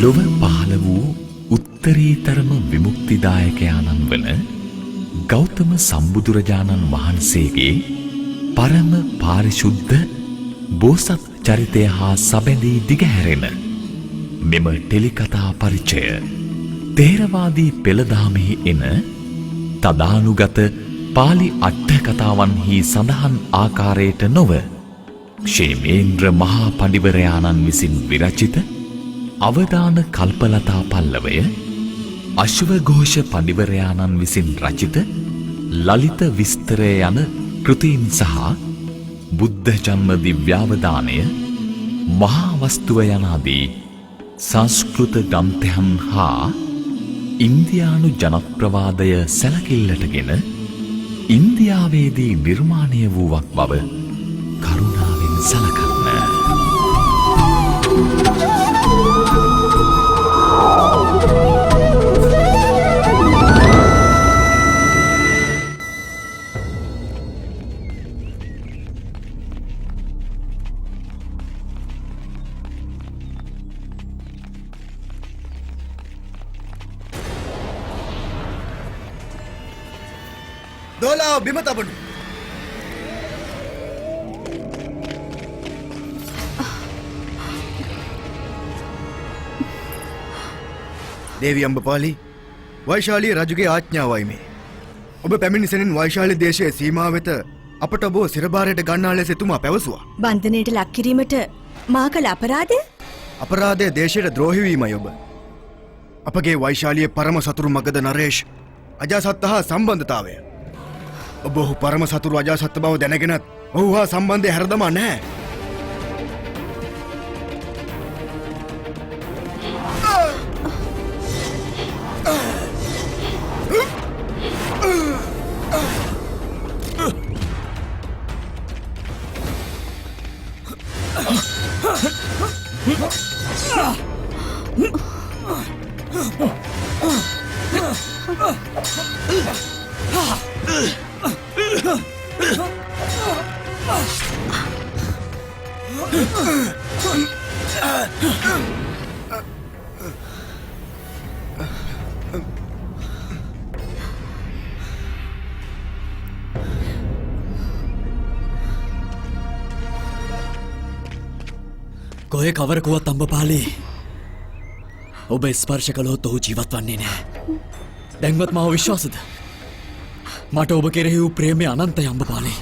ලොව පහළ වූ උත්තරීතරම විමුක්තිදායකයාණන් වන ගෞතම සම්බුදුරජාණන් වහන්සේගේ පරම පාරිශුද්ධ බෝසත් චරිතය හා සබැඳී දිගහැරෙන මෙම ටෙලිකතා පරිචය තේරවාදී පෙළදහමෙහි එන තදානුගත පාලි අට්ඨ කතාවන්හි සඳහන් ආකාරයට නොව ක්ෂේමේන්ද්‍ර මහා පඬිවරයාණන් විසින් විරචිත අවදාන කල්පලතා පල්ලවය, අශ්වඝෝෂ පඬිවරයාණන් විසින් රචිත ලලිත විස්තරය යන කෘතීන් සහ බුද්ධ ජන්ම දිව්‍යාවදානය, මහා වස්තුව යනාදී සංස්කෘත ග්‍රන්ථයන් හා ඉන්දියානු ජනප්‍රවාදය සැලකිල්ලටගෙන ඉන්දියාවේදී නිර්මාණය වූවක් බව කරුණාවෙන් සලකන්න. දෝලාව බිම තබනු. දේවී අම්බපාලි, වෛශාලී රජුගේ ආඥාවයි මේ. ඔබ පැමිණි සෙනින් වෛශාලී දේශයේ සීමාව වෙත අපට ඔබ සිරබාරයට ගන්නා ලෙස එතුමා පැවසුවා. බන්ධනයට ලක් කිරීමට මා කළ අපරාධය? අපරාධය දේශයට ද්‍රෝහී වීමයි ඔබ. අපගේ වෛශාලියේ පරම සතුරු මගධ නරේෂ් අජාසත්ත හා සම්බන්ධතාවය. ඔබ ඔහු පරම සතුරු අජාසත්ත බව දැනගෙනත් ඔහු හා සම්බන්ධය හැරදමා නැහැ. කොහේ කවර කුවත් අම්බපාලි, ඔබ ස්පර්ශ කළොත් ඔහු ජීවත් වන්නේ නැහැ. දැන්වත් මාව විශ්වාසද? මට ඔබ කෙරෙහි වූ ප්‍රේමය අනන්තයි අම්බපාලි.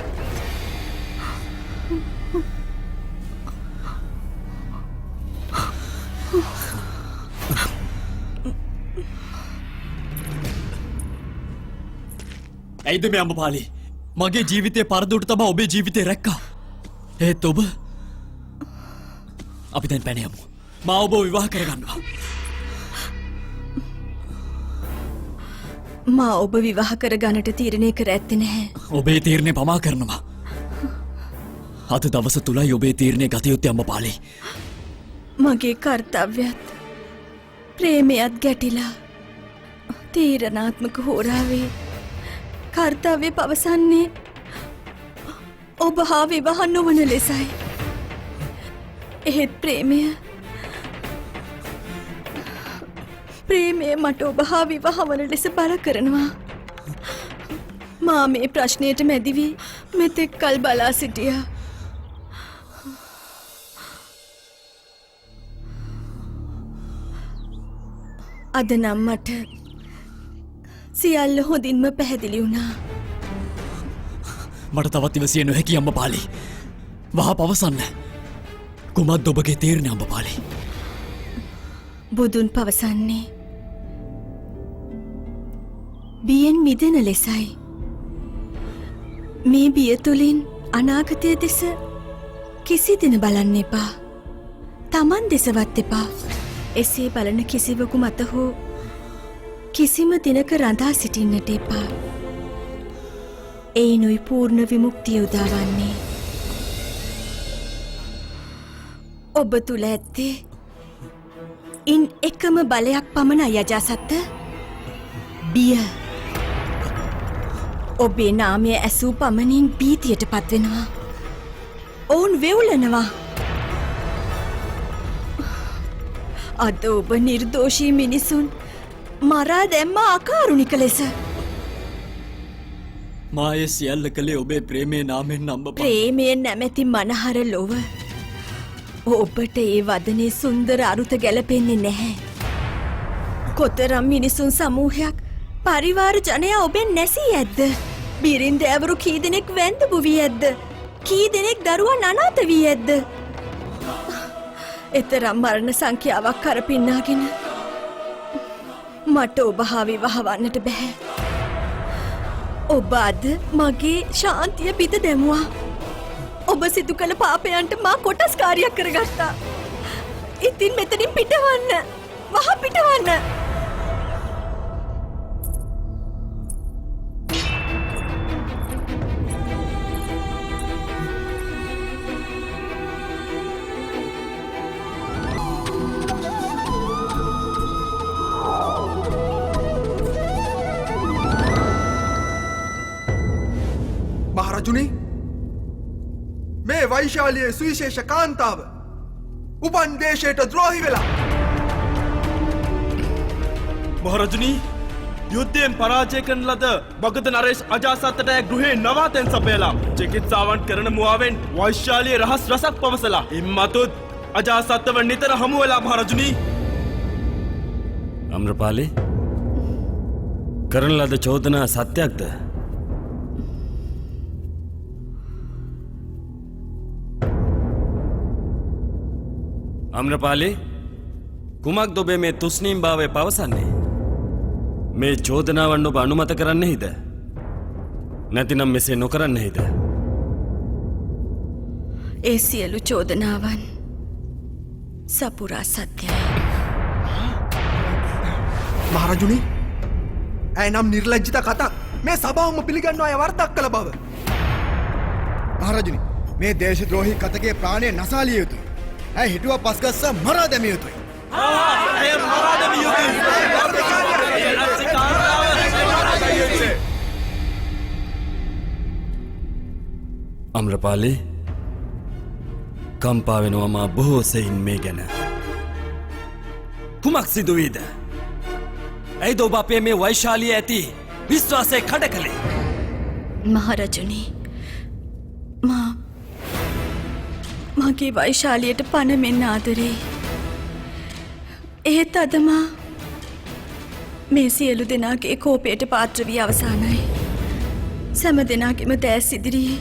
ඇයිද මේ අම්බපාලි? මගේ ජීවිතේ පරදුට තබා ඔබේ ජීවිතේ රැක්කා. ඒත් ඔබ, අපි දැන් පැන යමු. මා ඔබ විවාහ කරගන්නවා. මා ඔබ විවාහ කරගන්නට තීරණය කර ඇත්තේ නැහැ. ඔබේ තීරණය පමා කරනවා. අද දවස තුලයි ඔබේ තීරණය ගත යුත්තේ අම්මපාලි. මගේ කර්තව්‍යත් ප්‍රේමයත් ගැටිලා තීරණාත්මක හෝරාවේ කර්තව්‍ය පවසන්නේ ඔබ හා විවාහ නොවන ලෙසයි. එහෙත් ප්‍රේමය මට ඔබ හා විවාහ වන ලෙස බල කරනවා. මා මේ ප්‍රශ්නයට මැදි වී මෙතෙක් කල් බලා සිටියා. අද නම් මට සියල්ල හොඳින්ම පැහැදිලි වුණා. මට තවත් ඉවසිය නොහැකි අම්මපාලි. වහා පවසන්න. කුමක්ද ඔබගේ තීරණය අම්මපාලි? බුදුන් පවසන්නේ බියෙන් මිදෙන ලෙසයි. මේ බිය තුළින් අනාගතය දෙස කිසි දින බලන්න එපා. තමන් දෙසවත් එපා. එසේ බලන කිසිවකු මත හෝ කිසිම දිනක රඳා සිටින්නට එපා. එයිනුයි පූර්ණ විමුක්තිය උදාවන්නේ. ඔබ තුළ ඇත්තේ ඉන් එකම බලයක් පමණ යජාසත්ත බිය. ඔබේ නාමය ඇසූ පමණින් භීතියට පත්වෙනවා. ඔවුන් වෙවුලනවා. අද ඔබ නිර්දෝෂී මිනිසුන් මරා දැම්ම අකාරුණික ලෙස. මාය සියල්ල කළේ ඔබේ ප්‍රේමේ නාමෙන් අම්මපාලි. ප්‍රේමය නැමැති මනහර ලොව ඔබට ඒ වදනේ සුන්දර අරුත ගැලපෙන්නේ නැහැ. කොතරම් මිනිසුන් සමූහයක් පරිවාර ජනයා ඔබෙන් නැසී ඇද්ද? බිරින්ද ඇවරු කී දෙනෙක් වැන්දපු වී ඇද්ද? කී දෙනෙක් දරුවන් අනාථ වී ඇද්ද? එතරම් මරණ සංඛ්‍යාවක් කරපින්නාගෙන මට ඔබ හා විවාහ වන්නට බැහැ. ඔබ අද මගේ ශාන්තිය පිට දැමුවා. ඔබ සිදු කළ පාපයන්ට මා කොටස්කාරියක් කරගත්තා. ඉතින් මෙතනින් පිටවන්න. වහ පිටවන්න. මහරජුනි, මේ වෛශාලියේ සුවිශේෂ කාන්තාව උපන් දේශයට ද්‍රෝහි වෙලා. මහරජුනි, යුද්ධයෙන් පරාජය කරන ලද බගද නරේෂ් අජාසත්තට ගෘහේ නවාතැන් සපයලා චිකිත්සාවන් කරන මුවාවෙන් වෛශාලියේ රහස් රසක් පවසලා ඉම්මතුත් අජාසත්තව නිතර හමු වෙලා. මහරජුනි, අම්රපාලි, කරන ලද චෝදනා සත්‍යයක්ද? අම්රපාලි, කුමක්ද ඔබේ මේ තුස්නීම් භාවය පවසන්නේ? මේ චෝදනාවන් ඔබ අනුමත කරන්නෙහිද? නැතිනම් මෙසේ නොකරන්නෙහිද? ඒ සියලු චෝදනාවන් සපුරා සත්‍යයි. මහරජුනි, ඇය නම් නිර්ලජ්ජිත කතා මේ සභාවම පිළිගන්නවා අය වර්තක් කළ බව. මහරජුනි, මේ දේශද්‍රෝහී කතකේ ප්‍රාණය නසාලිය යුතුයි. ඇය හිටුවා පස්ගස්ස මරා දැමිය යුතුයි. අම්රපාලි, කම්පා වෙනවා මා බොහෝ සෙයින් මේ ගැන. කුමක් සිදුවීද? ඇයිද ඔබ අපේ මේ වෛශාලිය ඇති විශ්වාසය කඩ කළේ? මහරජුනි, මගේ වෛශාලියට පණ මෙන්න ආදරේ. එහෙත් අදමා මේ සියලු දෙනාගේ කෝපයට පාත්‍ර වී අවසානයි. සැම දෙනාගේම දැස් ඉදිරියේ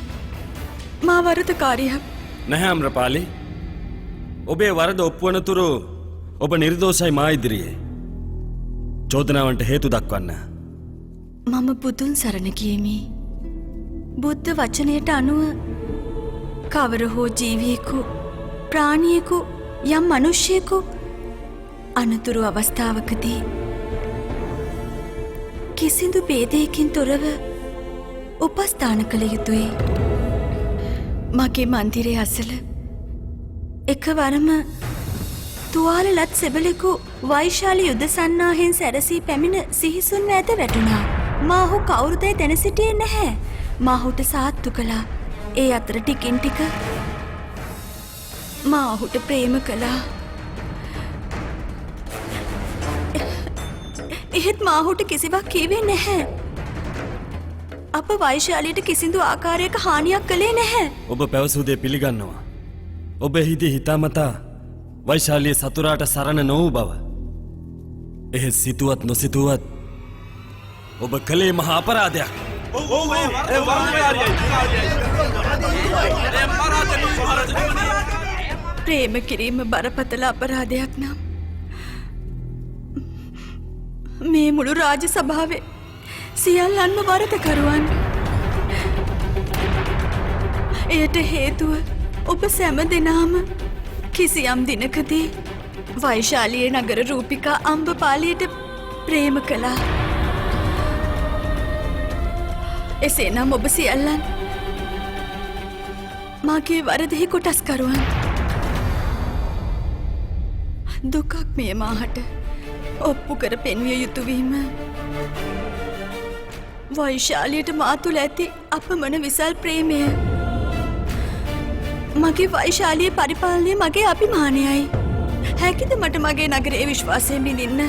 මා වරදකාරියක්. නැහැ අම්රපාලි, ඔබේ වරද ඔප්පුවනතුරු ඔබ නිර්දෝෂයි මා ඉදිරියේ. චෝදනාවන්ට හේතු දක්වන්න. මම බුදුන් සරණ ගියමි. බුද්ධ වචනයට අනුව කවර හෝ ජීවියෙකු, ප්‍රාණියෙකු, යම් මනුෂ්‍යයෙකු අනතුරු අවස්ථාවකදී කිසිදු ભેදයකින් තොරව උපස්ථාන කළ යුතුයි. මගේ මන්දිරයේ අසල එකවරම තුවාලලත් සෙබලෙකු වෛශාලි යුද සන්නාහෙන් සැරසී පැමිණ සිහිසුන්ව ඇත වැටුණා. මා ඔහු කවුරුදැයි දැන සිටියේ නැහැ. මා ඔහුට සාත්තු කළා. ඒ අතර ටිකින් ටික මා ඔහුට ප්‍රේම කළා. එහෙත් මා ඔහුට කිසිවක් කීවේ නැහැ. අප වෛශාලියට කිසිදු ආකාරයක හානියක් කළේ නැහැ. ඔබ පැවසූ දේ පිළිගන්නවා. ඔබ එහිදී හිතාමතා වෛශාලිය සතුරාට සරණ නොවූ බව. එහෙත් සිතුවත් නොසිතුවත් ඔබ කළේ මහා අපරාධයක්. ප්‍රේම කිරීම බරපතල අපරාධයක් නම් මේ මුළු රාජ සභාවේ සියල්ලන්ම වරදකරුවන්. එයට හේතුව ඔබ සැම දෙනාම කිසියම් දිනකදී වෛශාලියේ නගර රූපිකා අම්බපාලියට ප්‍රේම කළා. එසේනම් ඔබ සියල්ලන් මගේ වරදෙහි කොටස්කරුවන්. දුකක් මේ මාහට ඔප්පු කර පෙන්විය යුතුවීම වෛශාලියට මා තුළ ඇති අපමණ විසල් ප්‍රේමය. මගේ වෛශාලිය පරිපාලනය මගේ අභිමානයයි. හැකිද මට මගේ නගරයේ විශ්වාසයෙන් බිඳින්න?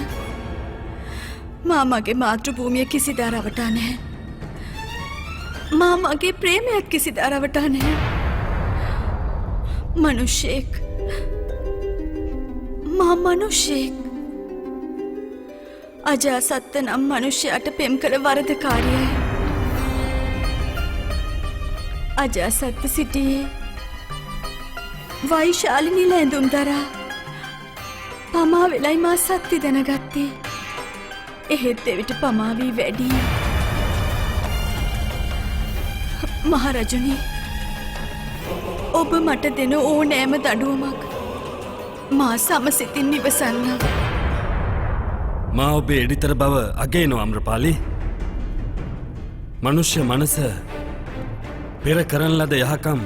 මා මගේ මාතෘභූමිය කිසිදා රවටා නැහැ. මා මගේ ප්‍රේමයත් කිසිදා රවටා නැහැ. මනුෂ්‍යයෙක්. මා මනුෂ්‍යයෙක්. අජාසත්ත නම් මනුෂ්‍යයට පෙම් කළ වරදකාරියයි. අජාසත්ත සිටියේ වෛශාලිනී ලැඳුම් දරා පමා වෙලයි මා සත්‍ය දැනගත්තේ. එහෙත් එවිට පමා වී වැඩි. මහරජුනි, ඔබ මට දෙන ඕනෑම දඬුවමක් මා සමසිතින් නිවසන්නම්. මා ඔබේ එඩිතර බව අගයනවා අම්රපාලි. මනුෂ්‍ය මනස පෙර කරන ලද යහකම්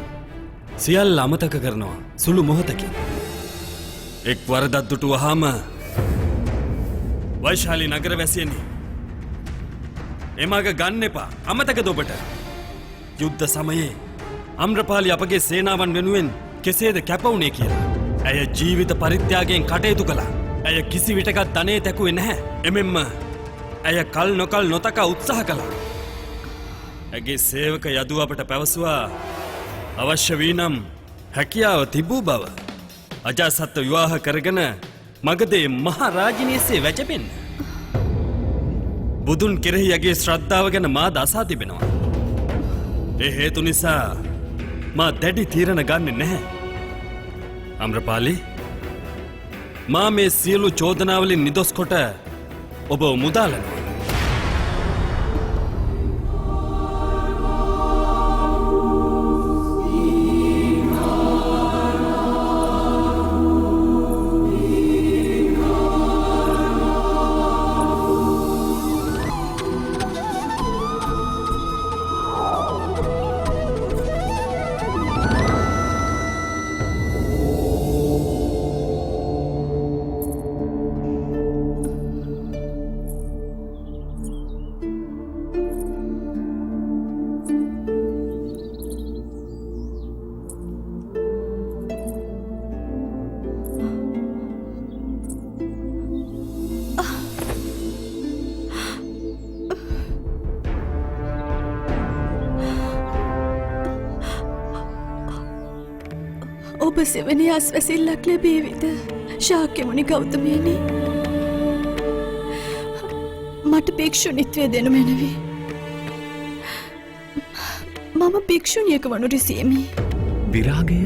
සියල්ල අමතක කරනවා සුළු මොහොතකින්. එක් වරදක් දුටු වහාම වෛශාලි නගර වැසියනි, එමග ගන්න එපා. අමතකද ඔබට? යුද්ධ සමයේ අම්රපාලි අපගේ සේනාවන් වෙනුවෙන් කෙසේද කැපවුණේ කියලා. ඇය ජීවිත පරිත්‍යාගයෙන් කටයුතු කළා. ඇය කිසි විටකත් ධනය තැකුවේ නැහැ. එමෙන්ම ඇය කල් නොකල් නොතකා උත්සාහ කළා. ඇගේ සේවක යදු අපට පැවසුවා අවශ්‍ය වී නම් හැකියාව තිබූ බව. අජාසත්ත විවාහ කරගෙන මගදේ මහා රාජිනියසේ වැජපෙන්න. බුදුන් කෙරෙහි ඇගේ ශ්‍රද්ධාව ගැන මා දසා තිබෙනවා. ඒ හේතු නිසා මා දැඩි තීරණ ගන්නේ නැහැ. අම්රපාලි, මා මේ සියලු චෝදනාවලින් නිදොස් කොට ඔබ මුදාලනවා. ඔබ සෙවැනි අස්වැසිල්ලක් ලැබේවිද ශාක්‍යමුනි ගෞතමයනි? මට භික්ෂුණිත්වය දෙනු මැනවි. මම භික්ෂුණියක වනු රිසීමි. විරාගය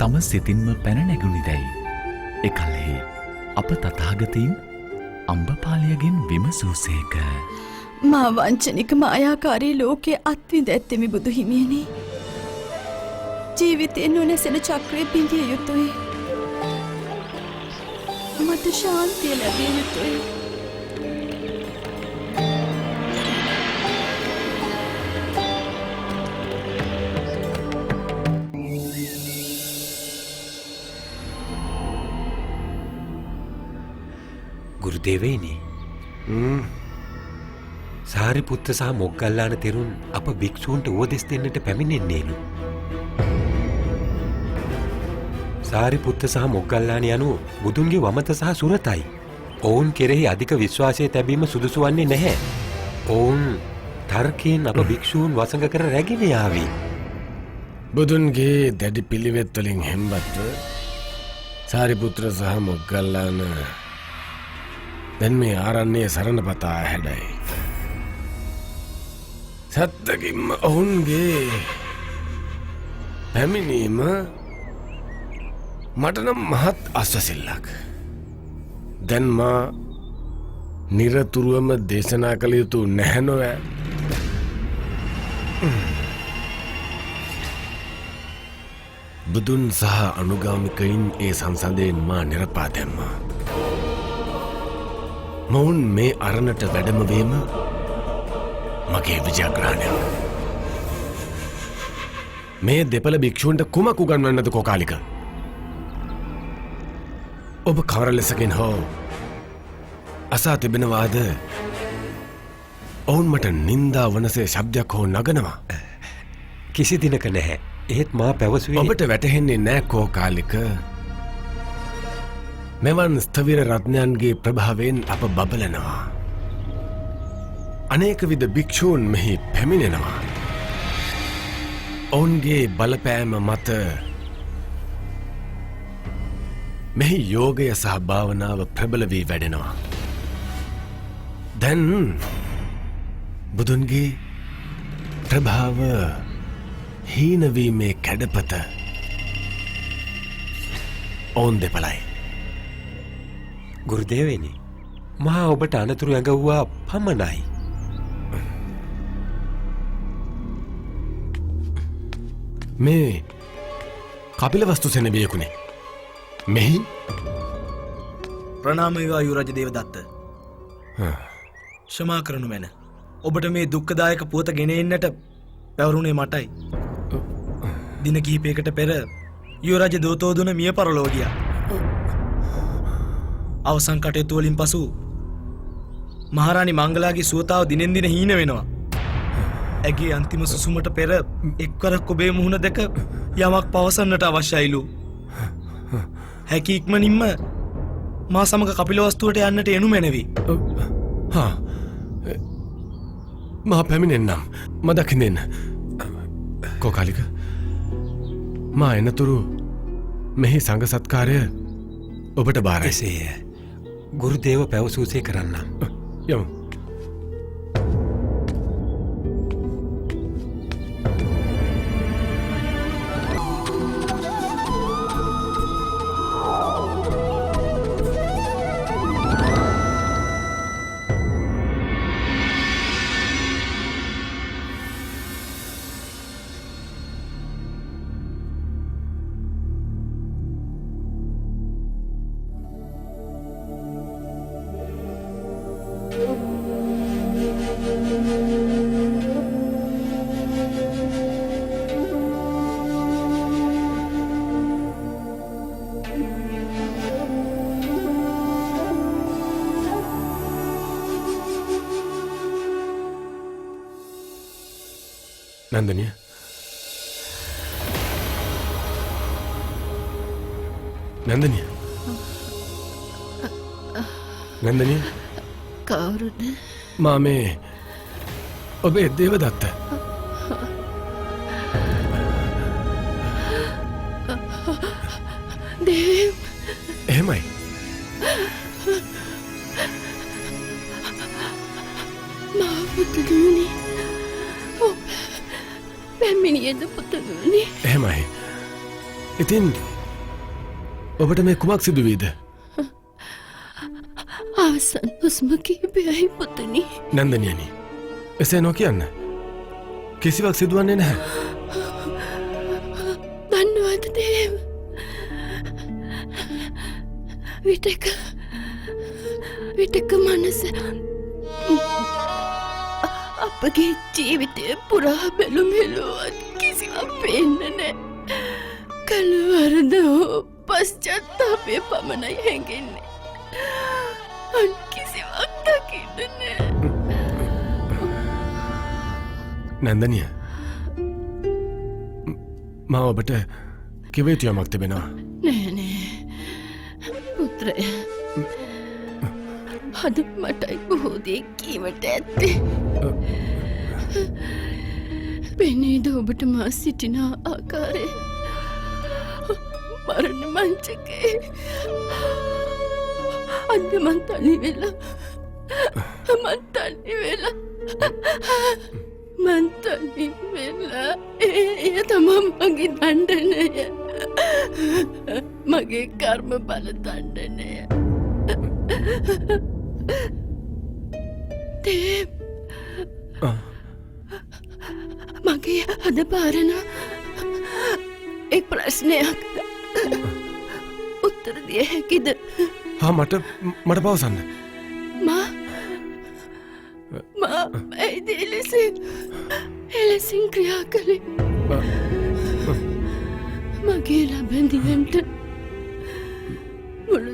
තම සිතින්ම පැන නැගුණිදැයි එකල්හි අප තථාගතයින් අම්බපාලියගෙන් විමසූසේක. මා වංචනික මායාකාරී ලෝකයේ අත්විඳ ඇත්තෙමි බුදු හිමියනි. ජීවිතයෙන් නොනැසෙන චක්‍රය බිඳිය යුතුයි. මට ශාන්තිය ලැබිය යුතුයි. ගුරුදේවයිනි. සාරිපුත්ත සහ මොග්ගල්ලාන තෙරුන් අප භික්ෂූන්ට උපදෙස් දෙන්නට පැමිණෙන්නේලු. සාරිපුත්ත සහ මොග්ගල්ලාන යනු බුදුන්ගේ වමත සහ සුරතයි. ඔවුන් කෙරෙහි අධික විශ්වාසය තැබීම සුදුසු වන්නේ නැහැ. ඔවුන් තර්කයෙන් අප භික්ෂූන් වසඟ කර රැගෙන යාවි. බුදුන්ගේ දැඩි පිළිවෙත් වලින් හෙම්බත්ව සාරිපුත්‍ර සහ මොග්ගල්ලාන දැන් මේ ආරණ්‍යය සරණ පතා හැඩයි. සත්තකින්ම ඔවුන්ගේ පැමිණීම මටනම් මහත් අස්වසිල්ලක්. දැන් මා නිරතුරුවම දේශනා කළ යුතු නැහැනොවෑ. බුදුන් සහ අනුගාමිකයින් ඒ සංසදයෙන් මා නිරපා දැම්මා. මොවුන් මේ අරණට වැඩමවීම මගේ විජයග්‍රහණයක්. මේ දෙපළ භික්ෂූන්ට කුමක් උගන්වන්නද කොකාලික? ඔබ කවර ලෙසකින් හෝ අසා තිබෙනවාද ඔවුන් මට නින්දා වනසේ ශබ්දයක් හෝ නගනවා? කිසි දිනක නැහැ. ඒත් මා පැවසුවේ ඔබට වැටහෙන්නේ නෑ කෝකාලික. මෙවන් ස්ථවිර රත්නයන්ගේ ප්‍රභාවයෙන් අප බබලනවා. අනේකවිධ භික්ෂූන් මෙහි පැමිණෙනවා. ඔවුන්ගේ බලපෑම මත මෙහි යෝගය සහ භාවනාව ප්‍රබල වී වැඩෙනවා. දැන් බුදුන්ගේ ප්‍රභාව හීනවීමේ කැඩපත ඔවුන් දෙපලයි. ගුරුදේවනි, මහා ඔබට අනතුරු ඇඟව්වා පමණයි. මේ කපිල වස්තු සෙනවියකුණේ මෙහි ප්‍රනාමයවා යුරජ දේවදත්ත. ක්ෂමා කරනු මැන. ඔබට මේ දුක්ඛදායක පුවත ගෙන එන්නට පැවරුණේ මටයි. දින කිහිපයකට පෙර යුවරජ දූතෝදුන මිය පරලොව ගියා. අවසන් කටයුතු වලින් පසු මහරාණි මංගලාගේ සුවතාව දිනෙන් දින හීන වෙනවා. ඇගේ අන්තිම සුසුමට පෙර එක්වරක් ඔබේ මුහුණ දැක යමක් පවසන්නට අවශ්‍යයිලු. හැකි ඉක්මනින්ම මා සමග කපිලවස්තුවට යන්නට එනු මැනවි. මා පැමිණෙන්නම්. මදකින්නෙන්න. කෝකාලික, මා එනතුරු මෙහි සංඝ සත්කාරය ඔබට බාරයි. එසේය. ගුරුදේව පැවසූසේ කරන්නම්. යමු. නන්දනිය, නන්දනිය, නන්දනිය, කවුරුද? මා මේ ඔබේ දේවදත්ත. දේව. එහෙමයි. මා පුතුදුනි. පැමිණියද පුතුදුනි? එහෙමයි. ඉතින් ඔබට මේ කුමක් සිදුවීද? අවසන් හුස්ම කිහිපයයි පුතුනි. නන්දනියනි, එසේ නොකියන්න. කිසිවක් සිදුවන්නේ නැහැ. දන්නවද දේව? විටක මනස අපගේ ජීවිතය පුරා බැලුමෙලුවත් කිසිවක් පේන්න නෑ. කළවරද හෝ පශ්චත්තාපය පමණයි හැඟෙන්නේ. අන් කිසිවක් දකින්න නෑ. නැන්දනිය මම ඔබට කිව යුතු යමක් තිබෙනවා. නෑ පුත්‍රය. අද මටයි බොහෝ දේ කීමට ඇත්තේ. පෙනේද ඔබට මා සිටින ආකාරය මරණ මංචකේ. අද මන් තනි වෙලා එය තමා මගේ දණ්ඩනය. මගේ කර්ම බල දණ්ඩනය. දේව් මගේ අද පාරණ එක් ප්‍රශ්නයක් උත්තර දිය හැකිද? මට පවසන්න. මා ඇයිද එලෙසින් ක්‍රියා කළේ? මගේ ලබැඳියන්ට මුළු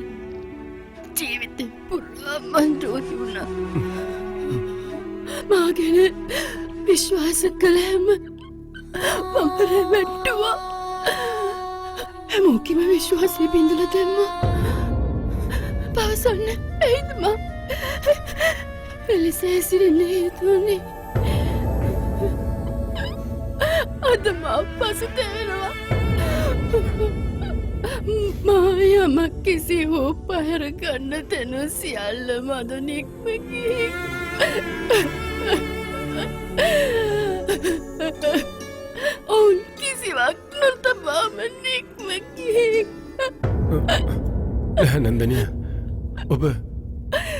ජීවිතය පුරා මන් ද්‍රෝහි වුණා. මා ගැන විශ්වාස කළ හැම වඹර වැට්ටුවා. හැමෝකිම විශ්වාසය බිඳලා දැම්මා. පවසන්න ඇයිද මා එලෙස හැසිරෙන්න හේතු වුණේ? අද මා පසුතැවෙනවා. මා යමක් කිසි හෝ පහර ගන්න තැන සියල්ල මද නික්ම ගිහින් ඔවුන් කිසිවක් නොතබාම නික්ම ගිහින්. නැන්දනිය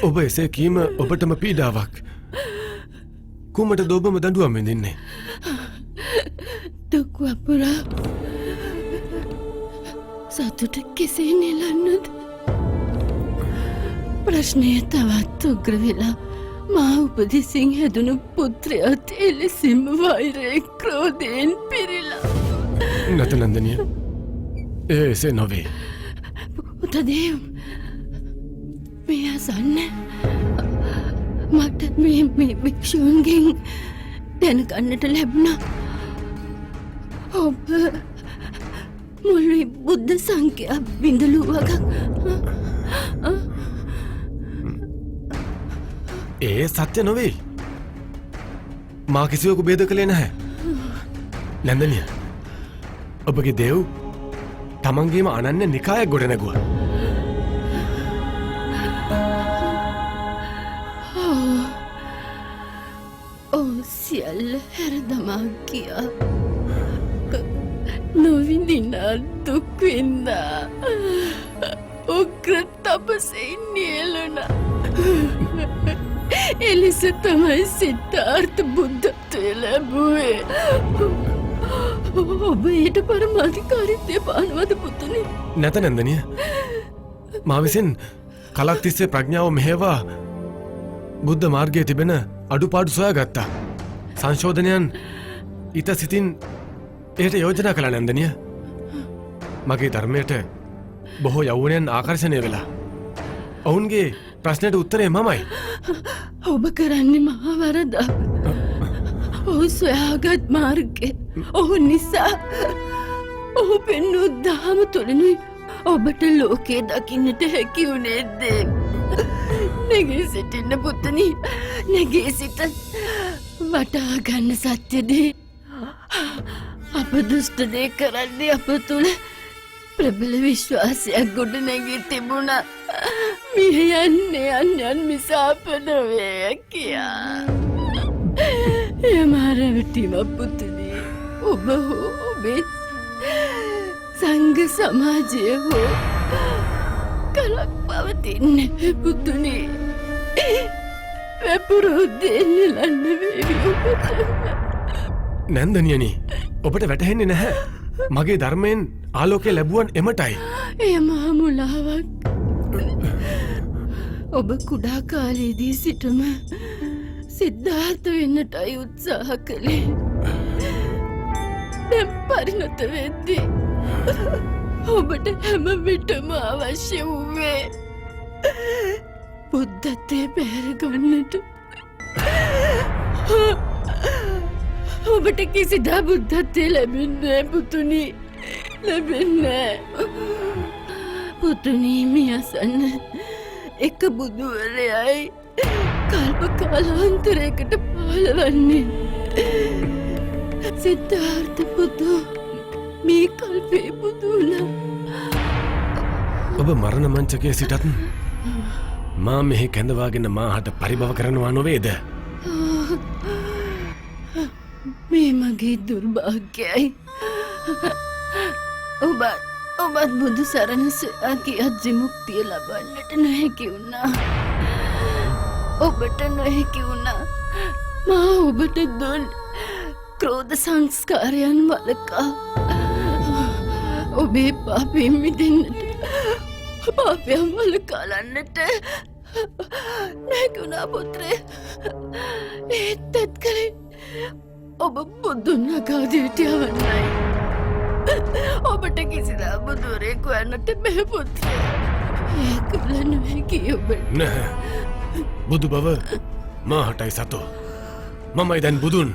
ඔබ එසේ කීම ඔබටම පීඩාවක්. කුමට දෝබම දඩුවම් වෙදින්නේ? දුක් වපුරා සතුට කෙසේ නෙලන්නද? ප්‍රශ්නය තවත් උග්‍ර වෙලා මා උපදෙසින් හැදුණු පුත්‍රයාත් එලෙසින්ම වෛරයෙන් ක්‍රෝධයෙන් පිරිලා. නැත නන්දනිය, එසේ නොවේ. පුතදේව්, මේ අසන්න මට මේ භික්ෂූන්ගෙන් දැනගන්නට ලැබුණා. ඔබ මුළු බුද්ධ සංඛ්‍යා බිඳලු වගක්. ඒ සත්‍ය නොවේ. මා කිසිවකු බේද කළේ නැහැ. නැන්දනිය, ඔබගේ දේව් තමන්ගේම අනන්‍ය නිකායක් ගොඩ නැගුවා. සියල්ල හැරදමා ගියා. නොවිඳිනා දුක්වින්දා උග්‍ර තපසෙන් නියලුණා. එලෙස තමයි සිද්ධාර්ථ බුද්ධත්වය ලැබුවේ. ඔබ ඊට පරමාධිකාරිත්වය පානවද පුතුනි? නැත නැන්දනිය, මා විසින් කලක් තිස්සේ ප්‍රඥාව මෙහෙවා බුද්ධ මාර්ගයේ තිබෙන අඩුපාඩු සොයාගත්තා. සංශෝධනයන් ඊට සිතින් එයට යෝජනා කළා. නැන්දනිය, මගේ ධර්මයට බොහෝ යෞවනයන් ආකර්ෂණය වෙලා ඔවුන්ගේ ප්‍රශ්නයට උත්තරේ මමයි. ඔබ කරන්නේ මහා වරදක්. ඔහු සොයාගත් මාර්ගය, ඔහු නිසා ඔහු පෙන්නූ දහම තුළිනුයි ඔබට ලෝකයේ දකින්නට හැකි වුණේ. දේව, නැගී සිටින්න පුතනි, නැගී සිට වටා ගන්න සත්‍යදී අප දුෂ්ට දේ කරන්නේ අප තුළ ප්‍රබල විශ්වාසයක් ගොඩ නැගී තිබුණා. මිය යන්නේ අන්‍යයන් මිසාප නොවේ කියා. එය මා රැවටීම පුතුනි. ඔබ හෝ ඔබේ සංඝ සමාජය හෝ කලක් පවතින්නේ පුතුනි. වැපුරුද්දේ නිලන්න වේවි ඔබට. නැන්දනියනි, ඔබට වැටහෙන්නේ නැහැ. මගේ ධර්මයෙන් ආලෝකය ලැබුවන් එමටයි. එය මහා මුලාවක්. ඔබ කුඩා කාලයේදී සිටම සිද්ධාර්ථ වෙන්නටයි උත්සාහ කළේ. දැන් පරිණත වෙද්දී ඔබට හැම විටම අවශ්‍ය වූවේ බුද්ධත්වය පැහැරගන්නට ඔබට කිසිදා බුද්ධත්වය ලැබෙන්නේ පුතුනි ලැබෙන්නේ පුතුනි මේ අසන්න එක බුදුවරයයි කල්ප කාලාන්තරයකට පහළවන්නේ සිද්ධාර්ථ පුතු මේ කල්පේ බුදු වුණා. ඔබ මරණ මංචකයේ සිටත් මා මෙහි කැඳවාගෙන මාහට පරිභව කරනවා නොවේද? මේ මගේ දුර්භාග්‍යයි. ඔබත් බුදු සරණ සොයා ගියත් විමුක්තිය ලබන්නට නොහැකි වුණා. ඔබට නොහැකි වුණා. මා ඔබට දුන් ක්‍රෝධ සංස්කාරයන් වලකා ඔබේ පාපයෙන් මිදෙන්නට පාපයන් වලකාලන්නට නැගුණා පුත්‍රය. ඒත් කලේ ඔබ බුදුන් අගාදයට යවන්නයි. ඔබට කිසිදා බුදුරෙකු වන්නට බැහැ පුත්‍රය. ඒ කළ නොහැකි ඔබට. නැහැ. බුදු බව මාහටයි සතෝ. මමයි දැන් බුදුන්.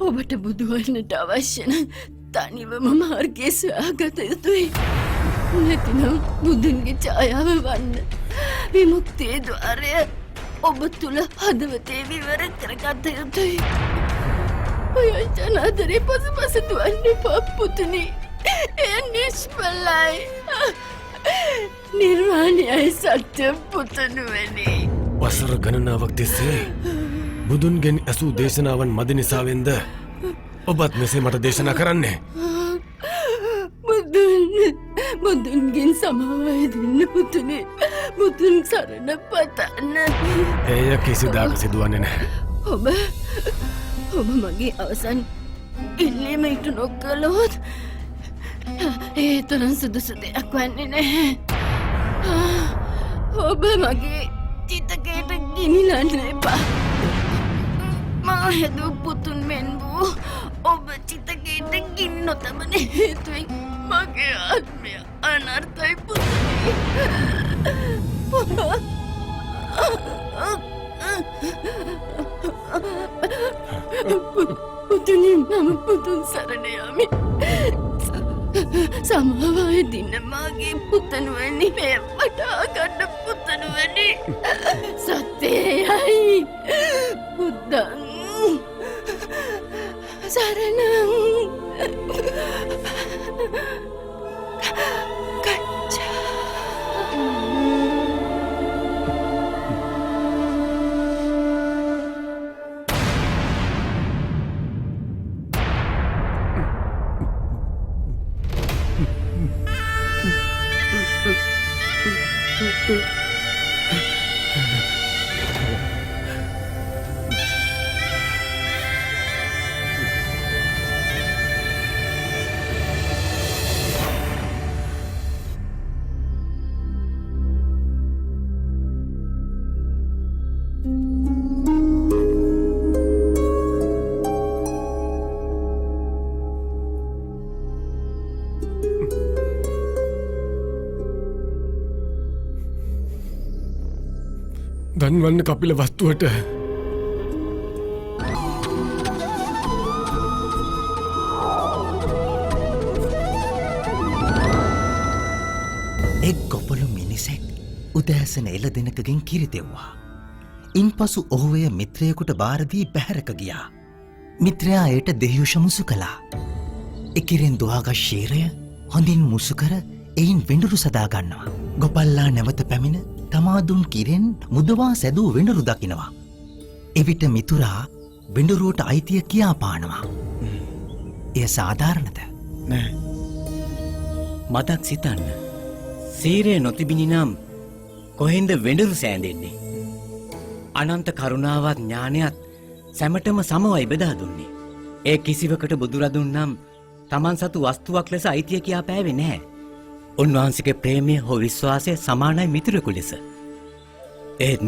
ඔබට බුදුවන්නට අවශ්‍යන තනිවම මාර්ගය සොයාගත යුතුයි. නැතිනම් බුදුන්ගේ ඡායාව වන්න විමුක්තියේ ద్వාරය ඔබ තුල හදවතේ විවර කරගත යුතුයි. ඔය ජනාදරේ පසුපස දුවන්නේ පුතුනි. ඒ නිෂ්ඵලයි. නිර්වාණයයි සත්‍ය පුතණුවනි. වසර ගණනාවක් තිස්සේ බුදුන්ගෙන් ඇසූ දේශනාවන් මද නිසාවෙන්ද ඔබත් මෙසේ මට දේශනා කරන්නේ? බුදුන්ගෙන් සමාවය දෙන්න පුතුනේ. බුදුන් සරණ පතන්න. එය කිසිදාක සිදුවන්නේ නැහැ. ඔබ මගේ අවසන් ඉල්ලීම ඉටු නොකළොත් ඒ තරම් සුදුසු දෙයක් වන්නේ නැහැ. ඔබ මගේ චිතකයට ගිනිලන්න එපා. මා හැදූ පුතුන් මෙන් වූ ඔබ චිතකයට ගින් නොතබන හේතුවෙන් මගේ ආත්මය අනර්ථයි පුතුනි. පුතුනි මම පුතුන් සරණ යමි. සමාවය දින්න මාගේ පුතණුවනි. මේ වටා ගන්න පුතණුවනි. සත්‍යයයි බුද්ධං සරණං දන්වන්න කපිල වස්තුවට එක් ගොපලු මිනිසෙක් උදෑසන එළ දෙනකගෙන් කිරිතෙව්වා. ඉන් පසු ඔහුවය මිත්‍රයකුට බාරදී පැහැරක ගියා. මිත්‍රයා එයට දෙහියුෂ මුසු කළා. එකිරෙන් දුවාගත් ශීරය හොඳින් මුසුකර එයින් වෙඬරු සදාගන්නවා. ගොපල්ලා නැවත පැමිණ තමාදුන් කිරෙන් මුදවා සැදූ වෙඬරු දකිනවා. එවිට මිතුරා වෙඬරුවට අයිතිය කියාපානවා. එය සාධාරණද? නෑ. මතක් සිතන්න. සීරය නොතිබිණි නම් කොහෙන්ද වෙඬරු සෑඳෙන්නේ? අනන්ත කරුණාවත් ඥානයත් සැමටම සමවයි බෙදා දුන්නේ. ඒ කිසිවකට බුදුරදුන් නම් තමන් සතු වස්තුවක් ලෙස අයිතිය කියා පෑවේ නැහැ. උන්වහන්සේගේ ප්‍රේමය හෝ විශ්වාසය සමානයි මිතුරෙකු ලෙස. ඒත්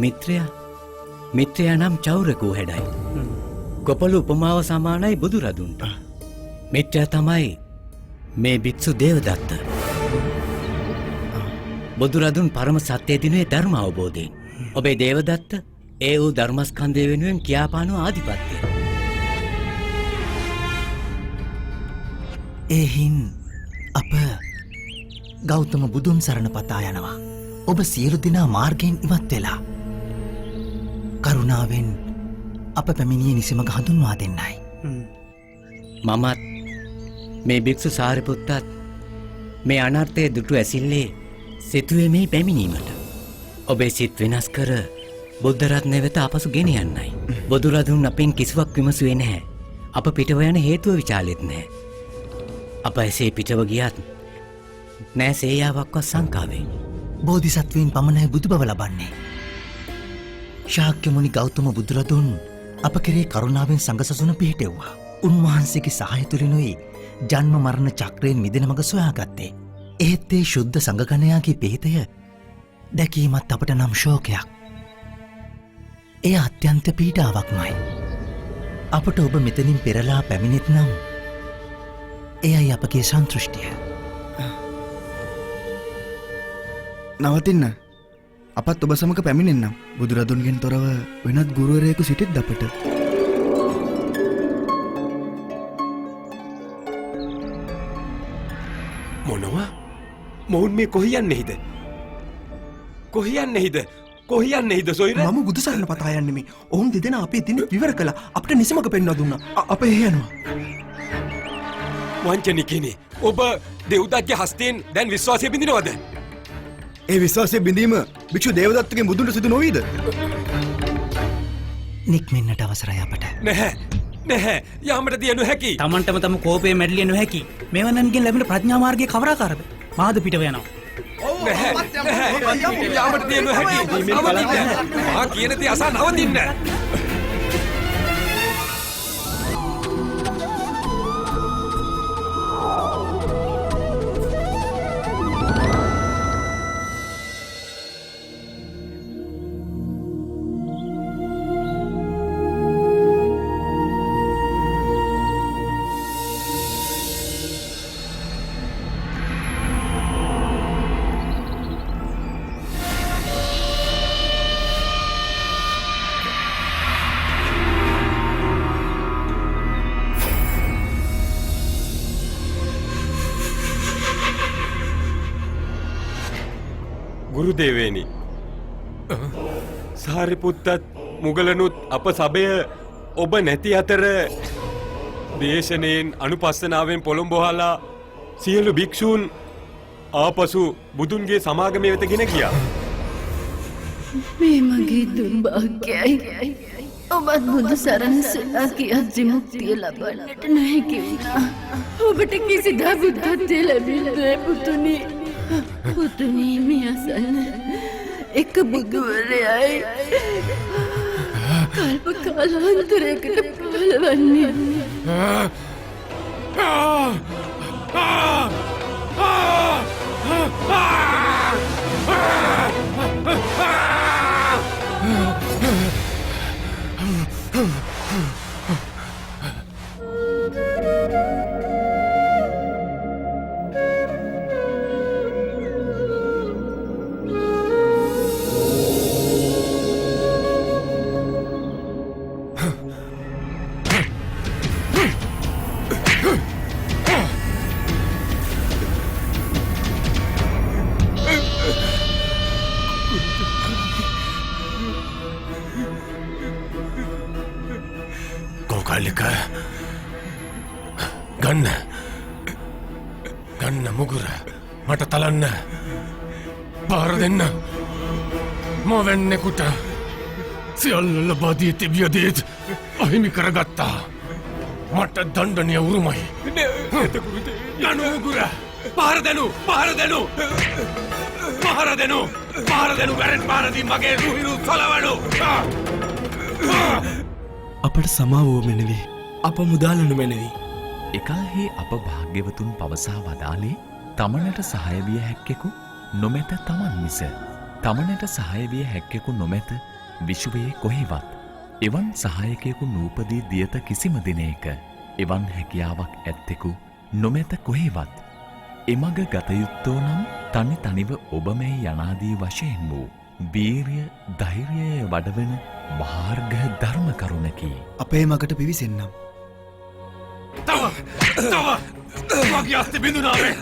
මිත්‍රයා නම් චෞරකූ හැඩයි. ගොපලු උපමාව සමානයි බුදුරදුන්ට. මිත්‍රයා තමයි මේ භික්ෂු දේවදත්ත. බුදුරදුන් පරම සත්‍ය දිනුවේ ධර්ම අවබෝධයෙන්. ඔබේ දේවදත්ත ඒ වූ ධර්මස්කන්ධය වෙනුවෙන් කියාපානු ආධිපත්‍යය. එහින් අප ගෞතම බුදුන් සරණ පතා යනවා. ඔබ සියලු දෙනා මාර්ගයෙන් ඉවත් වෙලා. කරුණාවෙන් අප පැමිණිය නිසමග හඳුන්වා දෙන්නයි. මමත් මේ භික්ෂු සාරිපුත්තත් මේ අනර්ථය දුටු ඇසිල්ලේ සිතුවේ මේ පැමිණීමට. ඔබේ සිත් වෙනස් කර බුද්ධරත්නය වෙත අපසු ගෙන යන්නයි. බුදුරදුන් අපෙන් කිසිවක් විමසුවේ නැහැ. අප පිටව යන හේතුව විචාලෙත් නැහැ. අප එසේ පිටව ගියත් නෑ සේයාවක්වත් සංකාවේ. බෝධිසත්වයෙන් පමණයි බුදු බව ලබන්නේ. ශාක්‍ය මුනි ගෞතම බුදුරදුන් අප කෙරේ කරුණාවෙන් සංඝසසුන පිහිටෙව්වා. උන්වහන්සේගේ සහාය තුළිනුයි ජන්ම මරණ චක්‍රයෙන් මිදෙන මඟ සොයාගත්තේ. එහෙත් ඒ ශුද්ධ සංඝගණයාගේ පිහිටය දැකීමත් අපට නම් ශෝකයක්. එය අත්‍යන්ත පීඩාවක්මයි. අපට ඔබ මෙතනින් පෙරලා පැමිණෙත් නම් එයයි අපගේ සන්තෘෂ්ටිය. නවතින්න අපත් ඔබ සමක පැමිණෙන්නම්. බුදුරදුන්ගෙන් තොරව වෙනත් ගුරුවරයෙකු සිටිත් අපට. මොනවා මොවුන් මේ කොහියන්නෙහිද කොහියන්නෙහිද කොහියන්නෙහිද සොයිර මම බුදුසරණ පතා යන්නෙමි. ඔවුන් දෙදෙන අපේ දින විවර කළ අපට නිසමක පෙන්වා දුන්න. අප එහ යනවා. වංචනිකනේ ඔබ දෙව්දත්ගේ හස්තයෙන් දැන් විශ්වාසය බිඳිනවද? ඒ විශ්වාසය බිඳීම භික්ෂු දේවදත්තගේ බුදුන්ට සිදු නොවීද? නික්මෙන්නට අවසරයි අපට. නැහැ නැහැ යාමට දිය නොහැකි. තමන්ටම තම කෝපය මැඩලිය නොහැකි. මෙවනන්ගෙන් ලැබෙන ප්‍රඥා මාර්ගයේ කවරාකාරද? මාද පිටව යනවා. නැහැ නැහැ යාමට දිය නොහැකි. මා කියන දේ අසා නවතින්න. ගුරුදේවේනි සාරිපුත්තත් මුගලනුත් අප සභය ඔබ නැති අතර දේශනයෙන් අනුපස්සනාවෙන් පොළොම්බොහලා සියලු භික්ෂූන් ආපසු බුදුන්ගේ සමාගමය වෙත ගෙන ගියා. මේ මගේ දුර්භාග්‍යයි. ඔබත් බුදු සරණ සෙලා කියත් විමුක්තිය ලබන්නට නොහැකි වුණා. ඔබට කිසිදා බුද්ධත්වය ලැබෙන්නේ පුතුනි. පුතුනි මේ අසන්න එක බුදුවරයයි කල්ප කාලාන්තරයකට පහළවන්නේ. ගන්න මුගුර මට තලන්න පාර දෙන්න මොවැන්නෙකුට සියල්ල ලබාදී තිබියදීත් අහිමි කරගත්තා. මට දණ්ඩනය උරුමයි. ගන්න මුගුර පාර දෙනු පාර දෙනු පාර දෙනු පාර දෙනු වැරෙන් පාරදී මගේ රුහිරු සලවනු. අපට සමාවෝ මැනවි. අප මුදාලනු මැනවි. එකල්හි අප භාග්‍යවතුන් පවසා වදාලේ තමනට සහයවිය හැක්කෙකු නොමැත තමන් මිස. තමනට සහයවිය හැක්කෙකු නොමැත විශ්වයේ කොහෙවත්. එවන් සහයකයෙකු නූපදී දියත කිසිම දිනයක. එවන් හැකියාවක් ඇත්තෙකු නොමැත කොහෙවත්. එමග ගතයුත්තෝ නම් තනි තනිව ඔබමැයි යනාදී වශයෙන් වූ වීරිය ධෛර්යය වඩවන මාර්ග ධර්ම කරුණකි. අපේ මගට පිවිසෙන්නම්. මගේ අස්ති බිඳුනාවේ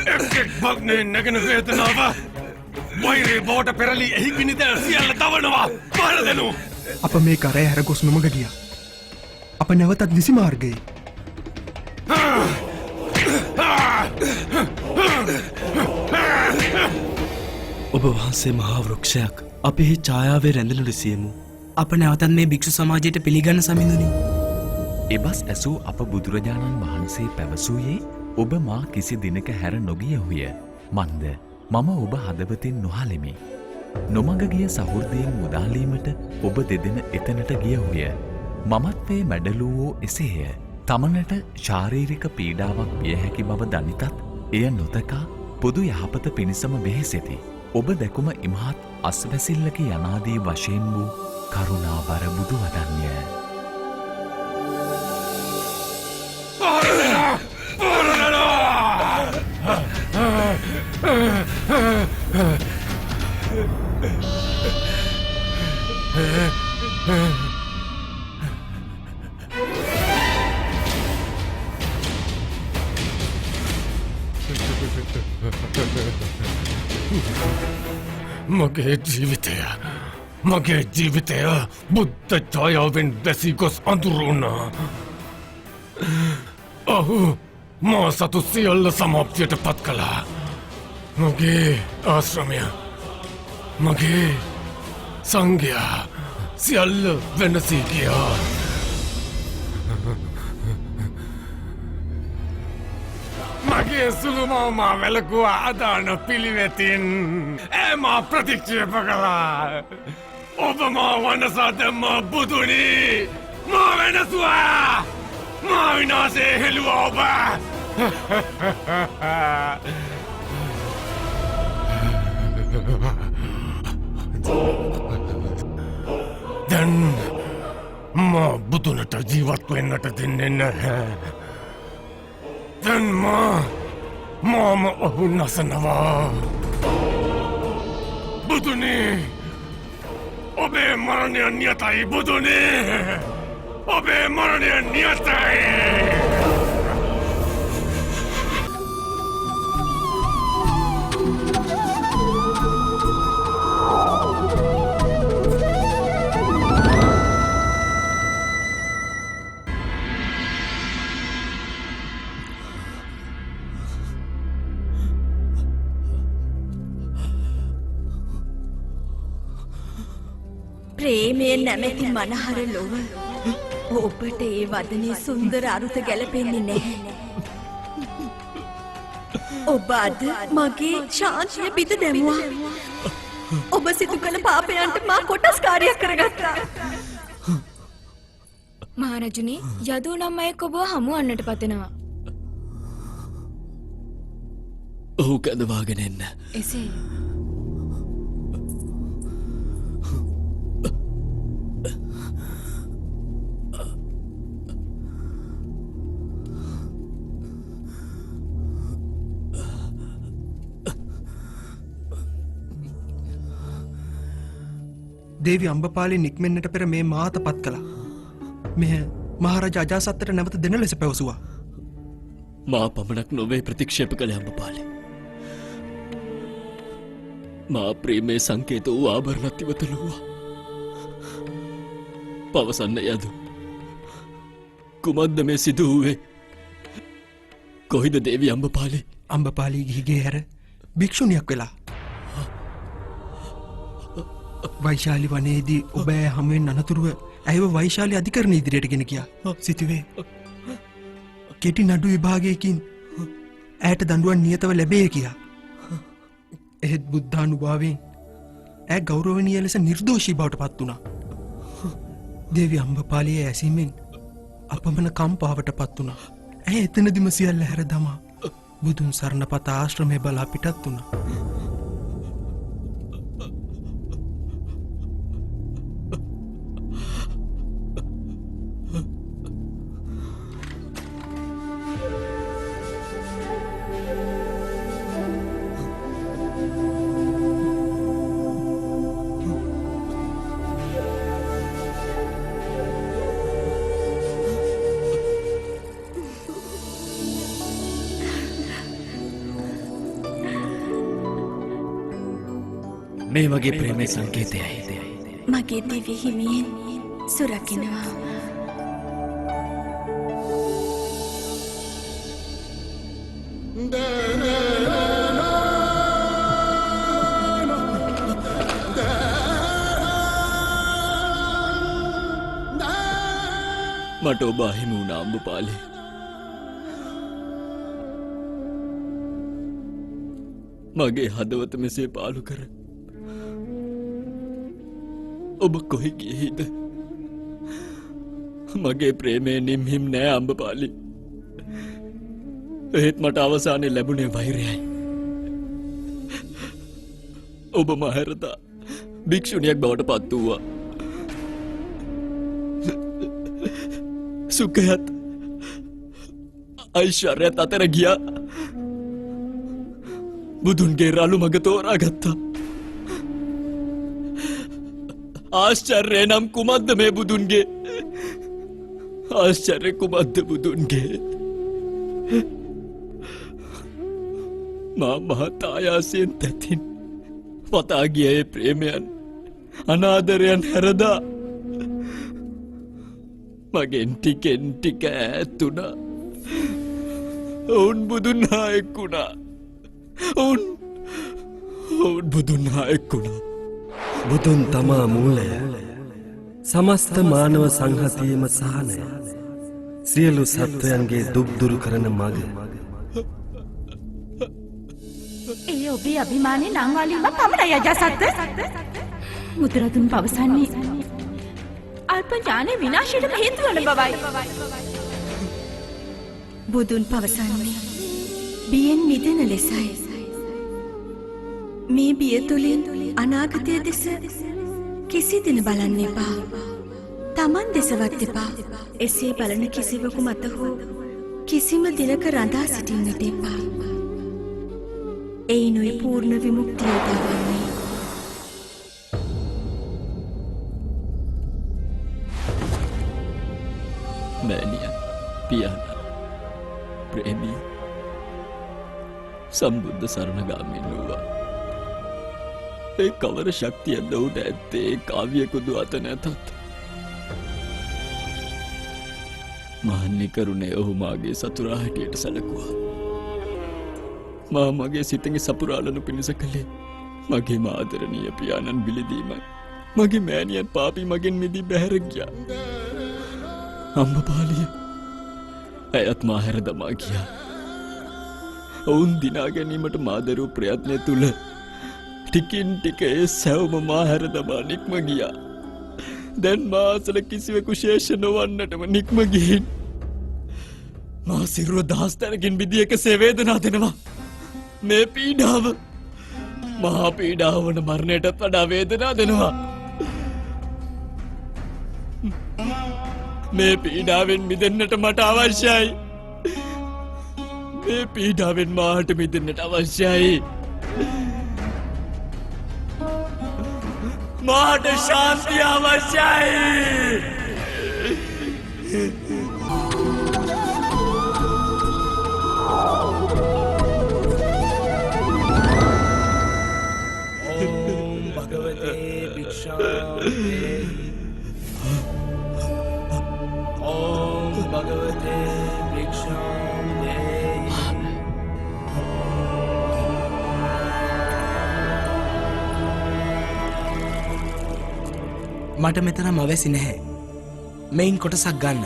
එක් භග්නයෙන් නැගෙන වේදනාව වෛරේ බෝට පෙරලි එහි පිණිද සියල්ල තවනවා පහර දෙනු. අප මේ කරය හැර ගොස් නොමග ගිය. අප නැවතත් නිසි මාර්ගයේ. ඔබ වහන්සේ මහා වෘක්ෂයක් අපෙහි ඡායාවේ රැඳෙනු ලෙසියමු. අප නැවතත් මේ භික්ෂු සමාජයට පිළිගන්න සමිඳුනි. එබස් ඇසූ අප බුදුරජාණන් වහන්සේ පැවසූයේ ඔබ මා කිසි දිනක හැර නොගියහුය. මන්ද මම ඔබ හදවතින් නොහලෙමි. නොමග ගිය සහෘදයෙන් මුදාලීමට ඔබ දෙදෙන එතනට ගියහුය. මමත්වේ මැඩලූවෝ එසේය. තමනට ශාරීරික පීඩාවක් විය හැකි බව දනිතත් එය නොතකා පොදු යහපත පිණිසම වෙහෙසෙති. ඔබ දැකුම ඉමහත් අස්වැසිල්ලක යනාදී වශයෙන් වූ කරුණාබර බුදුවදන්ය. මගේ ජීවිතය බුද්ධ ඡායාවෙන් දැසී ගොස් අඳුරුණා. ඔහු මා සතු සියල්ල සමාප්තියට පත් කළා. මගේ ආශ්‍රමය මගේ සංඝයා සියල්ල වෙනසී ගියා. මගේ සුළුමාමා වැළකුවා අදාන පිළිවෙතින් ඇමා ප්‍රතික්ෂේප කළා. ඔබ මා වනසා දැම්ම බුදුනි. මා වෙනසුවා. මා විනාසේ හෙළුවා ඔබ. දැන් මා බුදුනට ජීවත් වෙන්නට දෙන්නේ නැහැ. දැන් මාම ඔහු නසනවා. බුදුනි ඔබේ මරණය නියතයි. බුදුනි ඔබේ මරණය නියතයි. ප්‍රේමය නැමැති මනහර ලොව ඔබට ඒ වදනේ සුන්දර අරුත ගැලපෙන්නේ නැහැ. ඔබ අද මගේ ශාන්තිය බිඳ දැමුවා. ඔබ සිදු කළ පාපයන්ට මා කොටස්කාරයක් කරගත්තා. මහරජුනි, යදු නම් අයෙක් ඔබව හමුවන්නට පතනවා. ඔහු කැඳවාගෙන එන්න. එසේ දේවි අම්බපාලි නික්මෙන්නට පෙර මේ මාත පත් කළා. මෙය මහරජා අජාසත්තට නැවත දෙන ලෙස පැවසුවා. මා පමණක් නොවේ ප්‍රතික්ෂේප කළ අම්බපාලි. මා ප්‍රේමේ සංකේත වූ ආභරණත් ඉවතලුවා. පවසන්න යදු. කුමක්ද මේ සිදු වූවේ? කොහිද දේවි අම්බපාලි? අම්බපාලි ගිහිගේ හැර භික්ෂුණියක් වෙලා. වෛශාලි වනයේදී ඔබ ඇය හමුවෙන් අනතුරුව ඇයව වෛශාලි අධිකරණ ඉදිරියට ගෙන ගියා. සිතුවේ කෙටි නඩු විභාගයකින් ඇයට දඬුවම් නියතව ලැබේ කියා. එහෙත් බුද්ධානුභාවයෙන් ඇය ගෞරවනීය ලෙස නිර්දෝෂී බවට පත් වුණා. දේවි අම්බපාලිය ඇසීමෙන් අපමණ කම්පාවට පත් වුණා. ඇය එතනදිම සියල්ල හැර දමා බුදුන් සරණ පත ආශ්‍රමය බලා පිටත් වුණා. මේ වගේ ප්‍රේමේ සංකේතයයි. මගේ දිව්‍ය හිමියෙන් සුරකිනවා. මට ඔබ අහිමි වුණා අම්බපාලි. මගේ හදවත මෙසේ පාලු කර ඔබ කොහි ගියේද? මගේ ප්‍රේමය නිම්හිම් නෑ අම්බපාලි. ඒත් මට අවසානයේ ලැබුණේ වෛරයයි. ඔබ මහරදා භික්ෂුණියක් බවට පත් වූවා. සුඛයත් ඓශ්වර්යයත් අතර ගියා. බුදුන්ගේ රළු මග තෝරාගත්තා. ආශ්චර්ය නම් කුමක්ද මේ බුදුන්ගේ? ආශ්චර්ය කුමක්ද බුදුන්ගේ? මා මහත් ආයාසයෙන් තැතින් පතා ගිය ප්‍රේමයන් අනාදරයන් හැරදා මගෙන් ටිකෙන් ටික ඈත් වුණා. ඔවුන් බුදුන් හා එක් වුණා. ඔවුන් බුදුන් හා එක් වුණා. බුදුන් තමා මූලය, සමස්ත මානව සංහතියේම සහනය, සියලු සත්වයන්ගේ දුක් දුරු කරන මග. ඒ ඔබේ අභිමානයේ නංවාලීම පමණයි අජාසත්ත. බුදුරදුන් පවසන්නේ අල්ප ඥානෙ විනාශයටම හේතු වන බවයි. බුදුන් පවසන්නේ බියෙන් මිදෙන ලෙසයි. මේ බිය තුළින් අනාගතය දෙස කිසි දින බලන්න එපා. තමන් දෙසවත් එපා. එසේ බලන කිසිවකු මත හෝ කිසිම දිනක රඳා සිටින්නට එපා. එයිනුයි පූර්ණ විමුක්තිය උදාවන්නේ. මෑණියන්, පියාණන්, ප්‍රේමී, සම්බුද්ධ සරණගාමීන් වූවා. ඒ කවර ශක්තියද ඔහුට ඇත්තේ කාව්‍යකුදු අත නැතත්. මහන්නි කරුණේ ඔහු මාගේ සතුරා හැටියට සැලකුවා. මා මගේ සිතෙහි සපුරාලනු පිණිස කළේ මගේ ආදරණීය පියාණන් බිලිදීමයි. මගේ මෑණියන් පාපී මගෙන් මිදී බැහැර ගියා. අම්බපාලිය ඇයත් මා හැර දමා ගියා. ඔවුන් දිනා ගැනීමට මා දරූ ප්‍රයත්නය තුළ ටිකින් ටික ඒ සැවම මා හැර දමා නික්ම ගියා. දැන් මා අසල කිසිවෙකු ශේෂ නොවන්නටම නික්ම ගිහින් මා සිරුර දහස් තැනකින් බිදී එකසේ වේදනා දෙනවා. මේ පීඩාව මහා පීඩාව වන මරණයටත් වඩා වේදනා දෙනවා. මේ පීඩාවෙන් මිදෙන්නට මට අවශ්‍යයි. මේ පීඩාවෙන් මාට මිදෙන්නට අවශ්‍යයි. මාට ශාන්තිය අවශ්‍යයි. ඕම් භගවතේ භික්ෂාවේ ඕම් භගවතේ භික්ෂාවේ. මට මෙතරම් අවැසි නැහැ. මෙයින් කොටසක් ගන්න.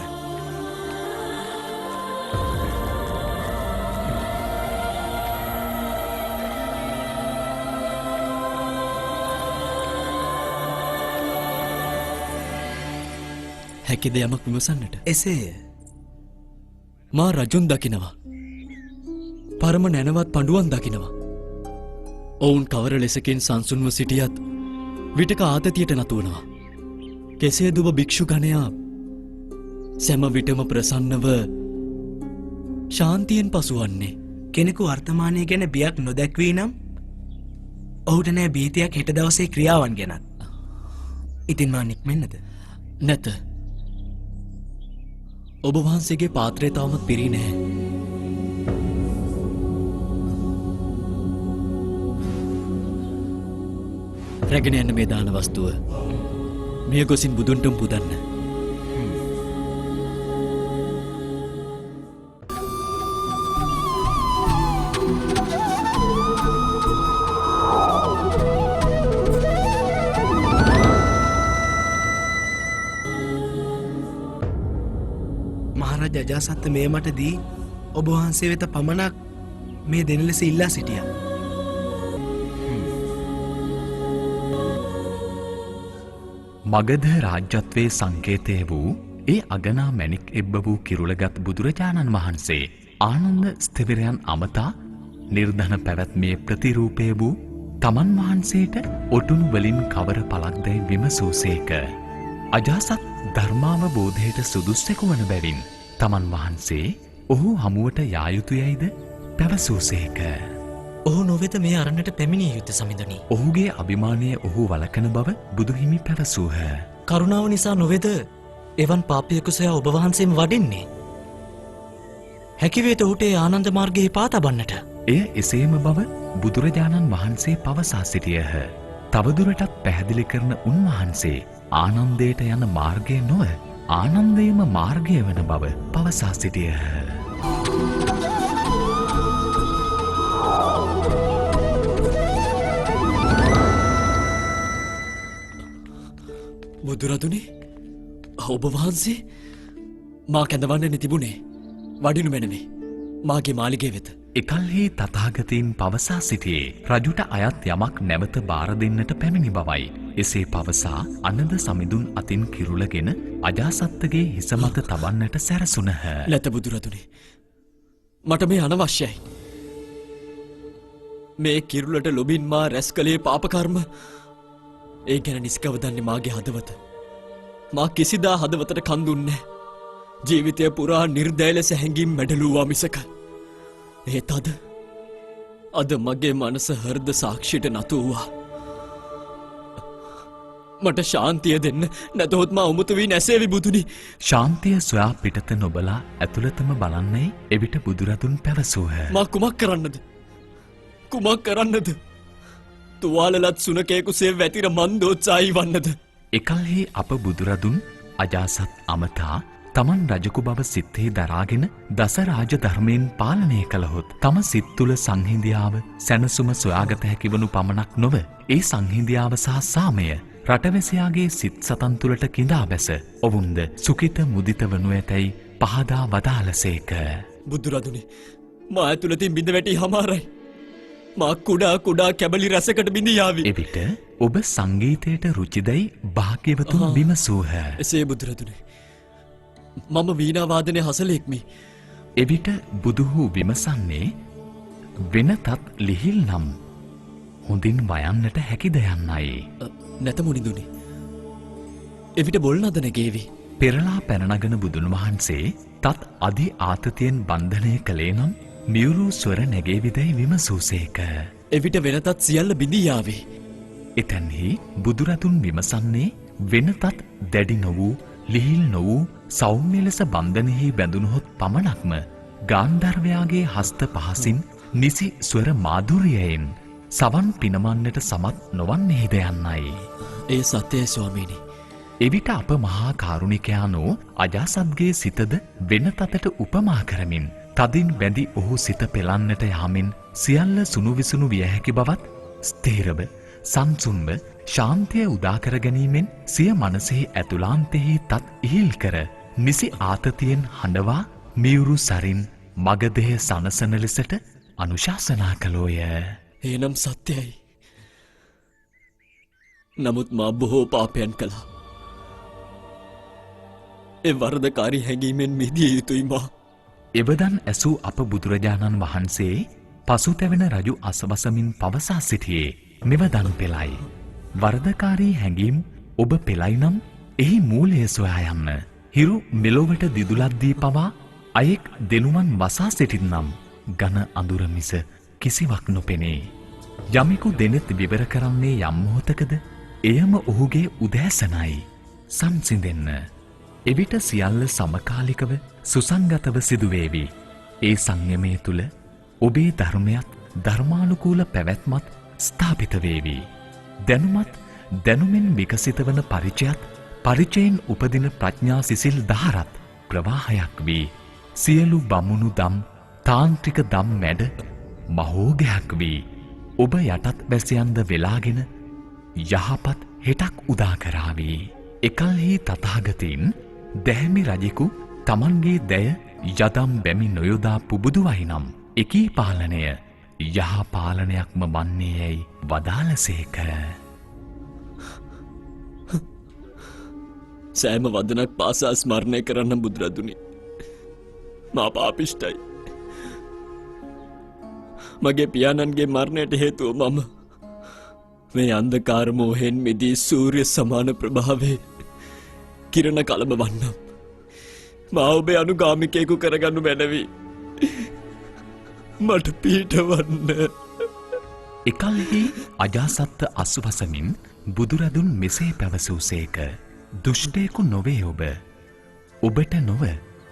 හැකිද යමක් විමසන්නට? එසේය. මා රජුන් දකිනවා. පරම නැනවත් පඬුවන් දකිනවා. ඔවුන් කවර ලෙසකින් සංසුන්ව සිටියත් විටක ආතතියට නතුවනවා. කෙසේද ඔබ භික්ෂු ගණයා සැම විටම ප්‍රසන්නව ශාන්තියෙන් පසුවන්නේ? කෙනෙකු වර්තමානය ගැන බියක් නොදැක්වී නම් ඔහුට නෑ භීතියක් හෙට දවසේ ක්‍රියාවන් ගැනත්. ඉතින් මා නික්මෙන්නද? නැත. ඔබ වහන්සේගේ පාත්‍රය තවමත් පිරී නැහැ. රැගෙන යන්න මේ දාන වස්තුව මිය ගොසින් බුදුන්ටම පුදන්න. මහරජ අජාසත්ත මේ මට දී ඔබ වහන්සේ වෙත පමණක් මේ දෙන ලෙස ඉල්ලා සිටියා. මගධ රාජ්‍යත්වයේ සංකේතය වූ ඒ අගනා මැණික් එබ්බ වූ කිරුළගත් බුදුරජාණන් වහන්සේ ආනන්ද ස්ථවිරයන් අමතා නිර්ධන පැවැත්මේ ප්‍රතිරූපය වූ තමන් වහන්සේට ඔටුනු වලින් කවර පලක්දැයි විමසූසේක. අජාසත් ධර්මාවබෝධයට සුදුස්සෙකු වන බැවින් තමන් වහන්සේ ඔහු හමුවට යායුතුයයිද පැවසූසේක. ඔහු නොවෙත මේ අරන්නට පැමිණිය යුතු සමිඳනි. ඔහුගේ අභිමානය ඔහු වලකන බව බුදුහිමි පැවසූහ. කරුණාව නිසා නොවෙද එවන් පාපියකු සොයා ඔබ වහන්සේම වඩින්නේ. හැකිවේට ඔහුට ඒ ආනන්ද මාර්ගයේ පා තබන්නට. එය එසේම බව බුදුරජාණන් වහන්සේ පවසා සිටියහ. තවදුරටත් පැහැදිලි කරන උන්වහන්සේ ආනන්දයට යන මාර්ගය නොව ආනන්දයම මාර්ගය වන බව පවසා සිටියහ. බුදුරදුනේ ඔබ වහන්සේ මා කැඳවන්න තිබුණේ වඩිනු මැනවේ මාගේ මාලිගේ වෙත. එකල්හි තථාගතයන් පවසා සිටියේ රජුට අයත් යමක් නැවත බාර දෙන්නට පැමිණි බවයි. එසේ පවසා අනද සමිඳුන් අතින් කිරුළගෙන අජාසත්තගේ හිස මත තබන්නට සැරසුනහ. නැත බුදුරදුනේ මට මේ අනවශ්‍යයි. මේ කිරුළට ලොබින් මා රැස් කළේ පාපකර්ම ඒ ගැන නිස්කව දන්නේ මාගේ හදවත. මා කිසිදා හදවතට කන්දුන්නේ ජීවිතය පුරා නිර්දය ලෙස හැඟීම් මැඩලූවා මිසක. ඒත් අද මගේ මනස හෘද සාක්ෂියට නතු වූවා. මට ශාන්තිය දෙන්න නැතහොත් මා උමුතු වී නැසේවි බුදුනි. ශාන්තිය සොයා පිටත නොබලා ඇතුළතම බලන්නේ එවිට බුදුරදුන් පැවසූහ. මා කුමක් කරන්නද? කුමක් කරන්නද? තුවාලලත් සුනකයෙකුසේ වැතිර මන්දෝත්සාහී වන්නද? එකල්හි අප බුදුරදුන් අජාසත් අමතා තමන් රජකු බව සිත්හි දරාගෙන දස රාජ ධර්මයෙන් පාලනය කළහොත් තම සිත් තුළ සංහිඳියාව සැනසුම සොයාගත හැකිවනු පමණක් නොව ඒ සංහිඳියාව සහ සාමය රටවැසියාගේ සිත් සතන් තුළට කිඳා බැස ඔවුන්ද සුකිත මුදිත වනු ඇතැයි පහදා වදාළසේක. බුදුරදුනේ මා ඇතුළතින් බිඳ වැටී හමාරයි. මා කුඩා කැබලි රැසකට බිඳියාවි. එවිට ඔබ සංගීතයට රුචිදැයි භාග්‍යවතුන් විමසූහ. එසේ බුදුරදුනේ මම වීණාවාදනය හසලෙක්මි. එවිට බුදුහු විමසන්නේ වෙනතත් ලිහිල් නම් හොඳින් වයන්නට හැකිද යන්නයි. නැත මුනිදුනි. එවිට බොල් නදන ගේවි. පෙරලා පැනනගන බුදුන් වහන්සේ තත් අධි ආතතියෙන් බන්ධනය කළේ නම් මියුරු ස්වර නැගේවිදැයි විමසූසේක. එවිට වෙනතත් සියල්ල බිඳියාවේ. එතැන්හි බුදුරදුන් විමසන්නේ වෙනතත් දැඩි නොවූ ලිහිල් නොවූ සෞම්‍ය ලෙස බන්ධනෙහි බැඳුණහොත් පමණක්ම ගාන්ධර්වයාගේ හස්ත පහසින් නිසි ස්වර මාධුර්යයෙන් සවන් පිනමන්නට සමත් නොවන්නේද යන්නයි. ඒ සත්‍යය ස්වාමීනි. එවිට අප මහා කාරුණිකයානෝ අජාසත්ගේ සිතද වෙනතතට උපමා කරමින් තදින් බැඳි ඔහු සිත පෙළන්නට යාමෙන් සියල්ල සුනුවිසුණු විය හැකි බවත් ස්ථීරව සංසුන්ව ශාන්තිය උදාකර ගැනීමෙන් සිය මනසෙහි ඇතුලාන්තෙහි තත් ඉහිල් කර නිසි ආතතියෙන් හඬවා මියුරු සරින් මගදෙහ සනසන ලෙසට අනුශාසනා කළෝය. ඒනම් සත්‍යයි. නමුත් මා බොහෝ පාපයන් කළා. ඒ වරදකාරී හැඟීමෙන් මිදිය යුතුයි මා. එවදන් ඇසූ අප බුදුරජාණන් වහන්සේ පසුතැවෙන රජු අසවසමින් පවසා සිටියේ මෙවදන් පෙළයි. වරදකාරී හැඟීම් ඔබ පෙළයි නම් එහි මූලය සොයා යන්න. හිරු මෙලොවට දිදුලද්දී පවා අයෙක් දෙනුවන් වසා සිටින්නම් ගන අඳුර මිස කිසිවක් නොපෙනේ. යමෙකු දෙනෙත් විවර කරන්නේ යම් මොහොතකද එයම ඔහුගේ උදෑසනයි. සංසිඳෙන්න. එවිට සියල්ල සමකාලිකව සුසංගතව සිදුවේවි. ඒ සංයමය තුළ ඔබේ ධර්මයත් ධර්මානුකූල පැවැත්මත් ස්ථාපිත වේවි. දැනුමත් දැනුමෙන් විකසිත වන පරිචයත් පරිචයෙන් උපදින ප්‍රඥා සිසිල් දහරත් ප්‍රවාහයක් වී සියලු බමුණු දම් තාන්ත්‍රික දම් මැඩ මහෝඝයක් වී ඔබ යටත් බැසියන්ද වෙලාගෙන යහපත් හෙටක් උදා කරාවී. එකල්හි තථාගතයන් දැහැමි රජෙකු තමන්ගේ දැය යදම් බැමි නොයොදා පුබුදුවයි නම් එකී පාලනය යහ පාලනයක්ම වන්නේ යැයි වදාළසේක. සෑම වදනක් පාසා ස්මරණය කරන්න බුදුරදුනි. මා පාපිෂ්ටයි. මගේ පියාණන්ගේ මරණයට හේතුව මම. මේ අන්ධකාර මෝහයෙන් මිදී සූර්ය සමාන ප්‍රභාවේ කිරණ කලම වන්නම්. මා ඔබේ අනුගාමිකයෙකු කරගන්නු මැනවි. මට පීඨවන්න. එකල්හි අජාසත්ත අස්වසමින් බුදුරදුන් මෙසේ පැවසූසේක. දුෂ්ටයෙකු නොවේ ඔබ. ඔබට නොව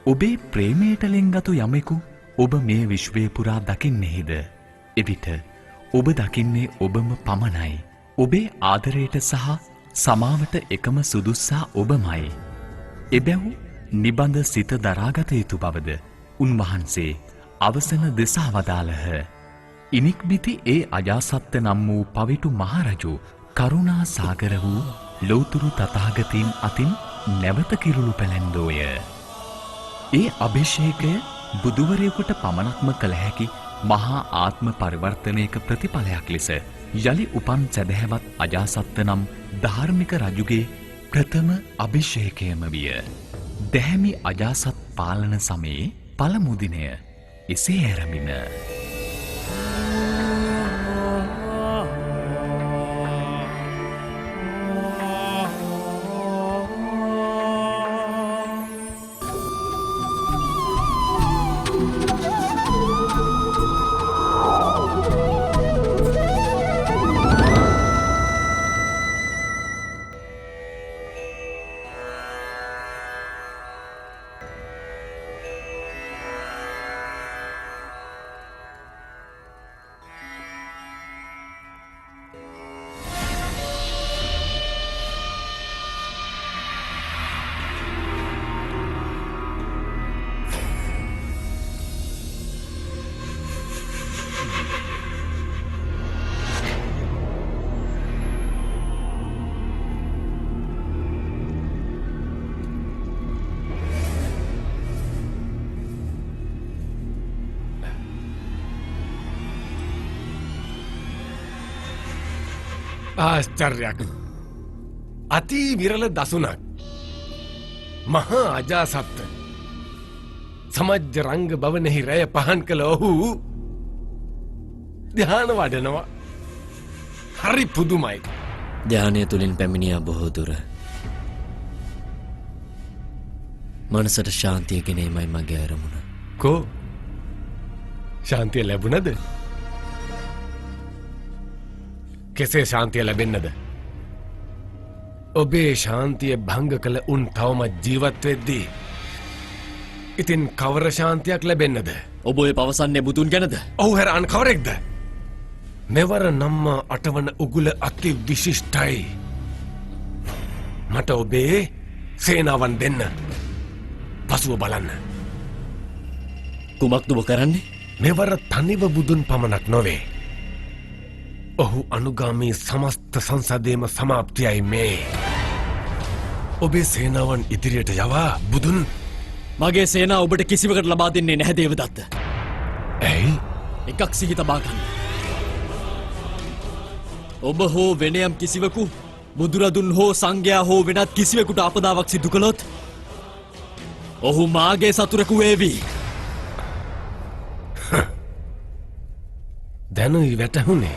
ඔබේ ප්‍රේමයට ලෙන්ගතු යමෙකු ඔබ මේ විශ්වය පුරා දකින්නෙහිද. එවිට ඔබ දකින්නේ ඔබම පමණයි. ඔබේ ආදරයට සහ සමාවට එකම සුදුස්සා ඔබමයි. එබැව් නිබඳ සිත දරාගත යුතු බවද උන්වහන්සේ අවසන දෙසා වදාළහ. ඉනික්බිති ඒ අජාසත්ත නම් වූ පවිටු මහරජු කරුණා සාගර වූ ලෝතුරු තථාගතයන් අතින් නැවත කිරුළු පැලැන්දෝය. ඒ අභිෂේකය බුදුවරයෙකුට පමණක්ම කළ හැකි මහා ආත්ම පරිවර්තනයක ප්‍රතිඵලයක් ලෙස යළි උපන් සැදැහැවත් අජාසත්ත නම් ධාර්මික රජුගේ ප්‍රථම අභිෂේකයම විය. දැහැමි අජාසත් පාලන සමයේ පළමු දිනය එසේ ඇරඹින. ආශ්චර්යක්. අති විරල දසුනක්. මහා අජාසත්ත සමජ්ජ රංග භවනෙහි රැය පහන් කළ ඔහු ධ්‍යාන වඩනවා. හරි පුදුමයි. ධ්‍යානය තුළින් පැමිණියා බොහෝ දුර. මනසට ශාන්තිය ගෙනීමයි මගේ අරමුණ. කෝ ශාන්තිය ලැබුණද? කෙසේ ශාන්තිය ලැබෙන්නද? ඔබේ ශාන්තිය භංග කළ උන් තවමත් ජීවත් වෙද්දී ඉතින් කවර ශාන්තියක් ලැබෙන්නද? ඔබ ඔය පවසන්නේ බුදුන් ගැනද? ඔව් හැරාන් කවරෙක්ද? මෙවර නම්මා අටවන උගුල අති විශිෂ්ටයි. මට ඔබේ සේනාවන් දෙන්න. පසුව බලන්න. කුමක්ද ඔබ කරන්නේ? මෙවර තනිව බුදුන් පමණක් නොවේ. ඔහු අනුගාමී සමස්ත සංසදේම සමාප්තියයි මේ. ඔබේ සේනාවන් ඉදිරියට යවා බුදුන්. මගේ සේනා ඔබට කිසිවකට ලබා දෙන්නේ නැහැ දේවදත්ත. ඇයි? එකක් සිහි තබා ගන්න. ඔබ හෝ වෙනයම් කිසිවකු බුදුරදුන් හෝ සංඝයා හෝ වෙනත් කිසිවෙකුට අපදාවක් සිදු කළොත් ඔහු මාගේ සතුරෙකු වේවි. දැනුයි වැටහුණේ.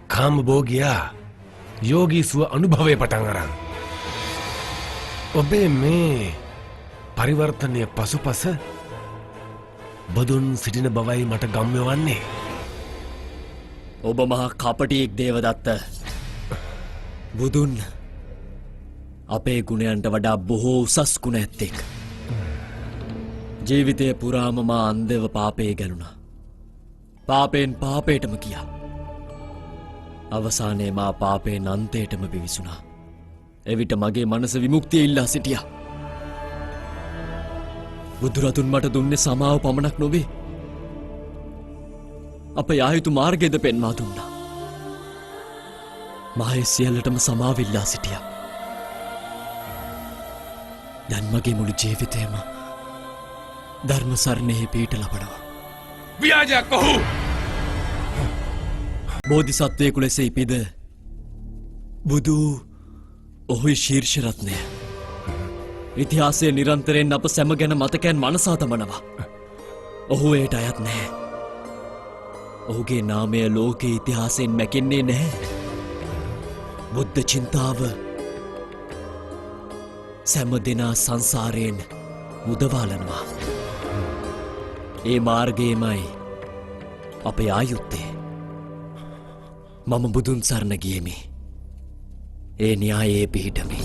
කාම භෝගියා යෝගීසුව අනුභවය පටන් අරන්. ඔබේ මේ පරිවර්තනය පසුපස බුදුන් සිටින බවයි මට ගම්‍ය වන්නේ. ඔබ මහා කපටියෙක් දේවදත්ත. බුදුන් අපේ ගුණයන්ට වඩා බොහෝ උසස් ගුණ ඇත්තෙක්. ජීවිතය පුරාම මා අන්දව පාපයේ ගැනුණා. පාපයෙන් පාපයටම ගියා. අවසානයේ මා පාපේ නන්තයටම පිවිසුණා. එවිට මගේ මනස විමුක්තිය ඉල්ලා සිටියා. බුදුරදුන් මට දුන්නේ සමාව පමණක් නොවේ. අප යා යුතු මාර්ගයද පෙන්වා දුන්නා. මා ඒ සියල්ලටම සමාව ඉල්ලා සිටියා. දැන් මගේ මුළු ජීවිතයම ධර්ම සරණෙහි පිහිට ලබනවා. ව්‍යාජයක් ඔහු! බෝධිසත්වයෙකු ලෙස ඉපිද බුදු ඔහුයි ශීර්ෂරත්නය. ඉතිහාසය නිරන්තරයෙන් අප සැම ගැන මතකයන් මනසා තමනවා. ඔහු එයට අයත් නැහැ. ඔහුගේ නාමය ලෝක ඉතිහාසයෙන් මැකෙන්නේ නැහැ. බුද්ධ චින්තාව සැම දෙනා සංසාරයෙන් මුදවාලනවා. ඒ මාර්ගයමයි අප ආයුත්තේ. මම බුදුන් සරණ ගියමි. ඒ න්‍යායේ පිහිටමි.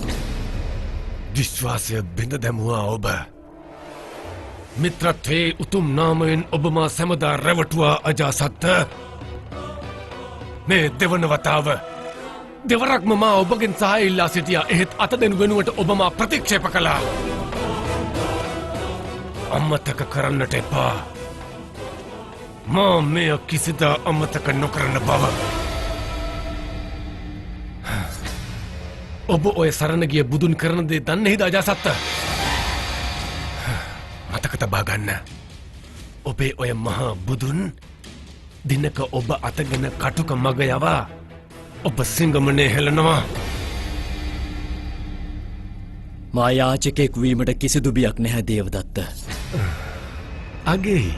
විශ්වාසය බිඳ දැමුවා ඔබ. මිත්‍රත්වයේ උතුම් නාමයෙන් ඔබ මා සැමදා රැවටුවා අජාසත්ත. මේ දෙවන වතාව දෙවරක්ම මා ඔබගෙන් සහාය ඉල්ලා සිටියා. එහෙත් අත දෙනු වෙනුවට ඔබ මා ප්‍රතික්ෂේප කළා. අමතක කරන්නට එපා. මා මෙය කිසිදා අමතක නොකරන බව. ඔබ ඔය සරණ ගිය බුදුන් කරන දේ දන්නේද අජාසත්ත? මතක තබා ගන්න. ඔබේ ඔය මහා බුදුන් දිනක ඔබ අතගෙන කටුක මග යවා ඔබ සිංගමනේ හෙලනවා. මා යාචකයෙක් වීමට කිසිදු බියක් නැහැ දේවදත්ත. අගේ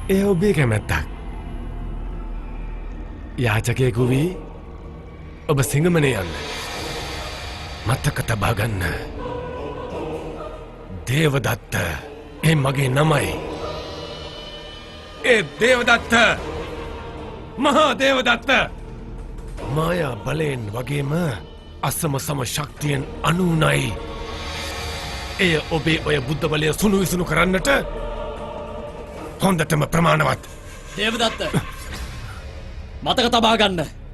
ඒ ඔබේ කැමැත්තක්. යාචකයෙකු වී ඔබ සිංගමනේ යන්න. මතක තබා ගන්න. දේවදත්ත ඒ මගේ නමයි. ඒ දේවදත්ත මහා දේවදත්ත මායා බලයෙන් වගේම අසම සම ශක්තියෙන් අනුනයි. එය ඔබේ ඔය බුද්ධ බලය සුණු විසුණු කරන්නට හොඳටම ප්‍රමාණවත්. දේවදත්ත මතක තබා ගන්න.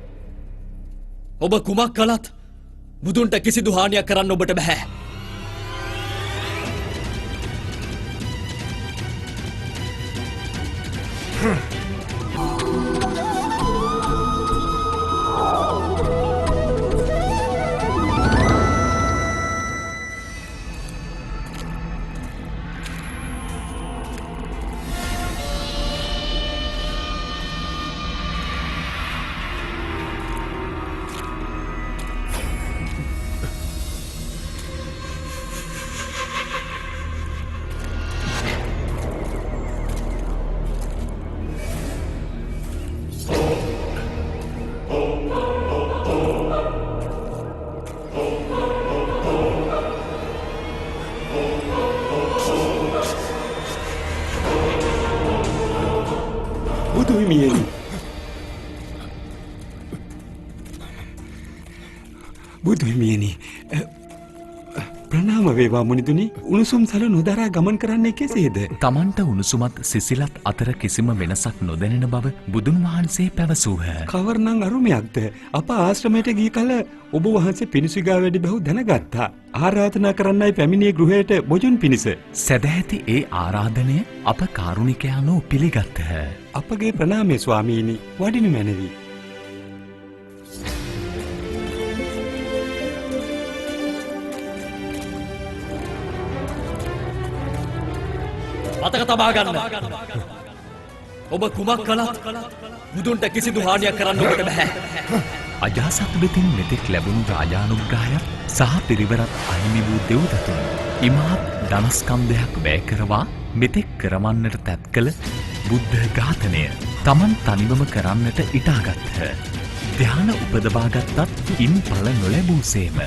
ඔබ කුමක් කළත් බුදුන්ට කිසිදු හානියක් කරන්න ඔබට බැහැ. බුදුහිමියනි, බුදුහිමියනි, ප්‍රණාම වේවා මුනිදුනි. උණුසුම් සල නොදරා ගමන් කරන්නේ කෙසේද? තමන්ට උණුසුමත් සිසිලත් අතර කිසිම වෙනසක් නොදැනෙන බව බුදුන් වහන්සේ පැවසූහ. කවරනම් අරුමයක්ද? අප ආශ්‍රමයට ගිය කල ඔබ වහන්සේ පිණිසුගා වැඩි බහු දැනගත්තා. ආරාධනා කරන්නයි පැමිණියේ ගෘහයට බොජුන් පිණිස. සැදැහැති ඒ ආරාධනය අප කාරුණිකයානෝ පිළිගත්තහ. අපගේ ප්‍රණාමය ස්වාමීනි, වඩිනු මැනවි. මතක තබා ගන්න. ඔබ කුමක් කළත් බුදුන්ට කිසිදු හානියක් කරන්න ඔබට බැහැ. අජාසත් වෙතින් මෙතෙක් ලැබුණු රාජානුග්‍රහයක් සහ පිරිවරත් අහිමි වූ දෙව්දතුන් ඉමහත් ධනස්කන්ධයක් වැය කරවා මෙතෙක් කරවන්නට තැත් කළ බුද්ධ ඝාතනය තමන් තනිවම කරන්නට ඉටාගත්හ. ධ්‍යාන උපදවාගත්තත් ඉන් ඵල නොලැබූසේම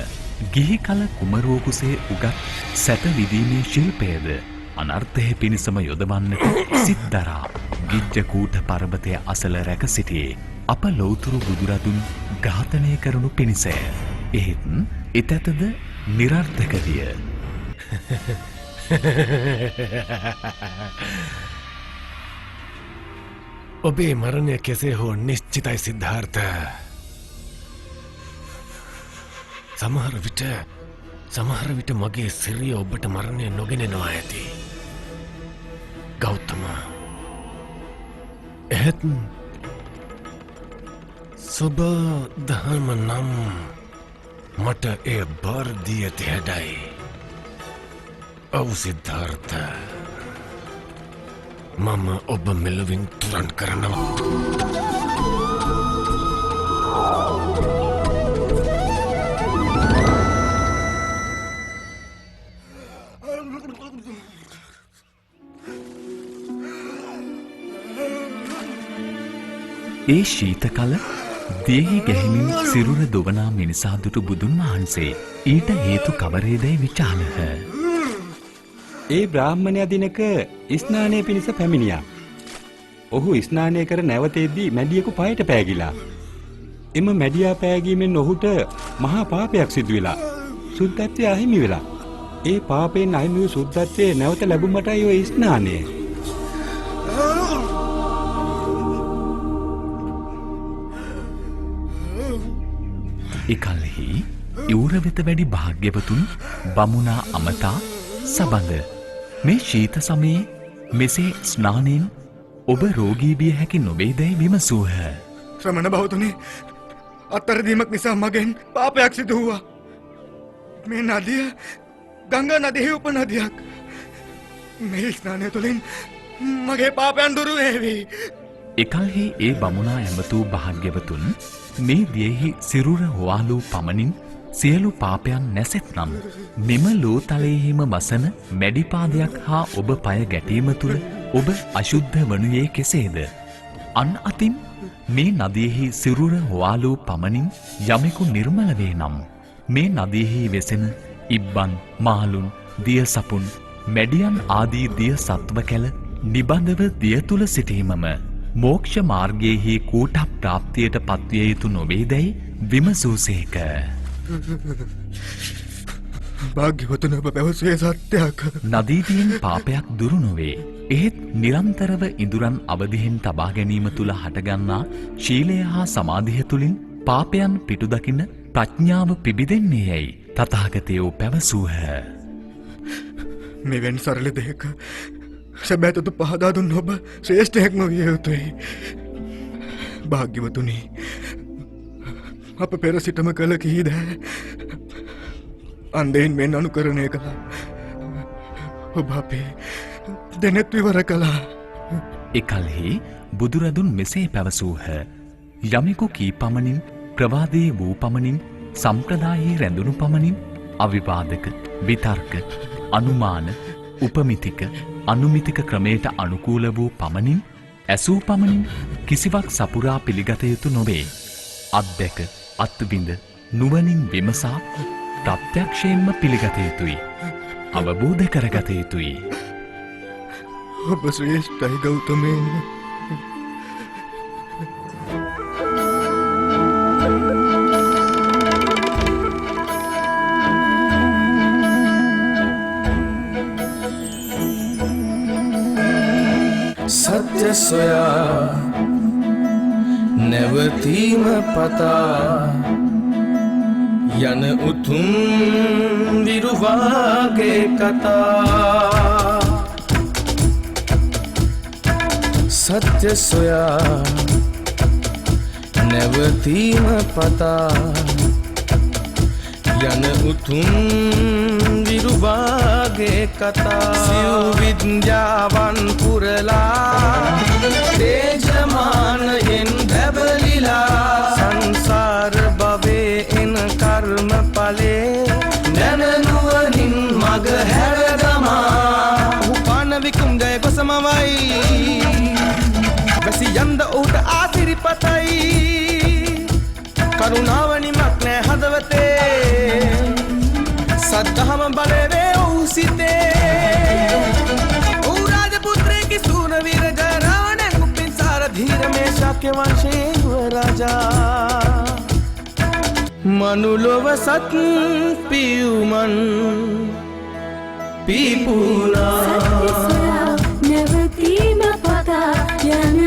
ගිහි කල කුමරුවකුසේ උගත් සැත විදීමේ ශිල්පයද අනර්ථය පිණිසම යොදවන්නට සිත්දරා ගිජ්ජකූට පර්වතය අසල රැක සිටියේ අප ලෞතුරු බුදුරදුන් ඝාතනය කරනු පිණිසය. එහෙත් එතැතද නිරර්ථක විය. ඔබේ මරණය කෙසේ හෝ නිශ්ච නිශ්චිතයි සිද්ධාර්ථ. සමහර විට මගේ සිරිය ඔබට මරණය නොගෙනෙනවා ඇති. ගෞතම. එහෙත් සුබ දහම නම් මට එය බර්දී ඇති හැඩයි. ඔව් සිද්ධාර්ථ. මම ඔබ මෙලොවින් තුරන් කරනවා. ඒ ශීත කල දේහි ගැහිමින් සිරුර දුවනා මිනිසා දුටු බුදුන් වහන්සේ ඊට හේතු කවරේදැයි විචාලහ. ඒ බ්‍රාහ්මණයා දිනක ස්නානය පිණිස පැමිණියා. ඔහු ස්නානය කර නැවතෙද්දී මැඩියෙකු පයට පෑගිලා. එම මැඩියා පෑගීමෙන් ඔහුට මහා පාපයක් සිදු වෙලා සුද්ධත්වය අහිමි වෙලා. ඒ පාපයෙන් අහිමි වූ සුද්ධත්වය නැවත ලැබුමටයි ඔය ස්නානය. එකල්හි ඉවුර වෙත වැඩි භාග්‍යවතුන් බමුණා අමතා සබඳ මේ ශීත සමයේ මෙසේ ස්නානයෙන් ඔබ රෝගී විය හැකි නොවේදැයි විමසූහ. ශ්‍රමණ බෞතුනේ අත්තරදීමක් නිසා මගෙන් පාපයක් සිදු වූවා. මේ නදිය ගංගා නදියෙහි උපනදියක්. මේ ස්නානය තුළින් මගේ පාපයන් දුරු වේවි. එකල්හි ඒ බමුණා ඇමතූ භාග්‍යවතුන් මේ දියෙහි සිරුර හොවාලූ පමණින් සියලු පාපයන් නැසෙත්නම් මෙම ලෝතලයෙහිම වසන මැඩිපාදයක් හා ඔබ පය ගැටීම තුළ ඔබ අශුද්ධ වනුයේ කෙසේද? අන් අතින් මේ නදියෙහි සිරුර හොවාලූ පමණින් යමෙකු නිර්මල වේ නම් මේ නදියෙහි වෙසෙන ඉබ්බන් මාළුන් දියසපුන් මැඩියන් ආදී දිය සත්ව කැල නිබඳව දිය තුළ සිටීමම මෝක්ෂ මාර්ගයෙහි කූට ප්‍රාප්තියට පත්විය යුතු නොවේදැයි විමසූසේක. භාග්‍යවතුන ඔබ පැවසුවේ සත්‍යයක්. නදීතියෙන් පාපයක් දුරු නොවේ. එහෙත් නිරන්තරව ඉඳුරන් අවදිහෙන් තබා ගැනීම තුළ හටගන්නා ශීලය හා සමාධිය තුළින් පාපයන් පිටු දකින ප්‍රඥාව පිබිදෙන්නේ යැයි තථාගතයෝ පැවසූහ. මෙවැනි සරල දෙයක සැබෑතතු පහදා දුන් ඔබ ශ්‍රේෂ්ඨයෙක් නොවිය යුතුයි. භාග්‍යවතුනි, අප පෙර සිටම කළ කීදෑ අන්දයෙන් මෙන් අනුකරණය කළා. ඔබ අපේ දෙනෙත් විවර කළා. එකල්හි බුදුරදුන් මෙසේ පැවසූහ. යමෙකු කී පමණින් ප්‍රවාදයේ වූ පමණින් සම්ප්‍රදායේ රැඳුණු පමණින් අවිවාදක විතර්ක අනුමාන උපමිතික අනුමිතික ක්‍රමයට අනුකූල වූ පමණින් ඇසූ පමණින් කිසිවක් සපුරා පිළිගත යුතු නොවේ. අත්දැක අත්විඳ නුවණින් විමසා ප්‍රත්‍යක්ෂයෙන්ම පිළිගත යුතුයි. අවබෝධ කරගත යුතුයි. ඔබ ශ්‍රේෂ්ඨයි ගෞතමයන්. සත්‍ය සොයා නැවතීම පතා යන උතුම් විරුවාගේ කතා. සත්‍ය සොයා නැවතීම පතා යන උතුම් විරුවාගේ කතා. සිව් විද්‍යාවන් පුරලා තේජමානයෙන් බැබලිලා සංසාර භවයේ එන කර්ම ඵලේ නැනනුවනින් මග හැරදමා. උපන විකුම් ජය කොසමවයි වැසි යන්ද ඌට ආසිරිපතයි. කරුණාවනිමක් නෑ හදවතේ සද්ධහම බලවේ ඔහු සිතේ. ඌ රාජපුත්‍රයෙකි සූරවීර ජය රාවණයන් උපින් සාර ධීර මේ ශාක්‍ය වංශයේ යුවරාජා. මනුලොව සත් පියුමන් පීපුලා නැවතීම පතා යන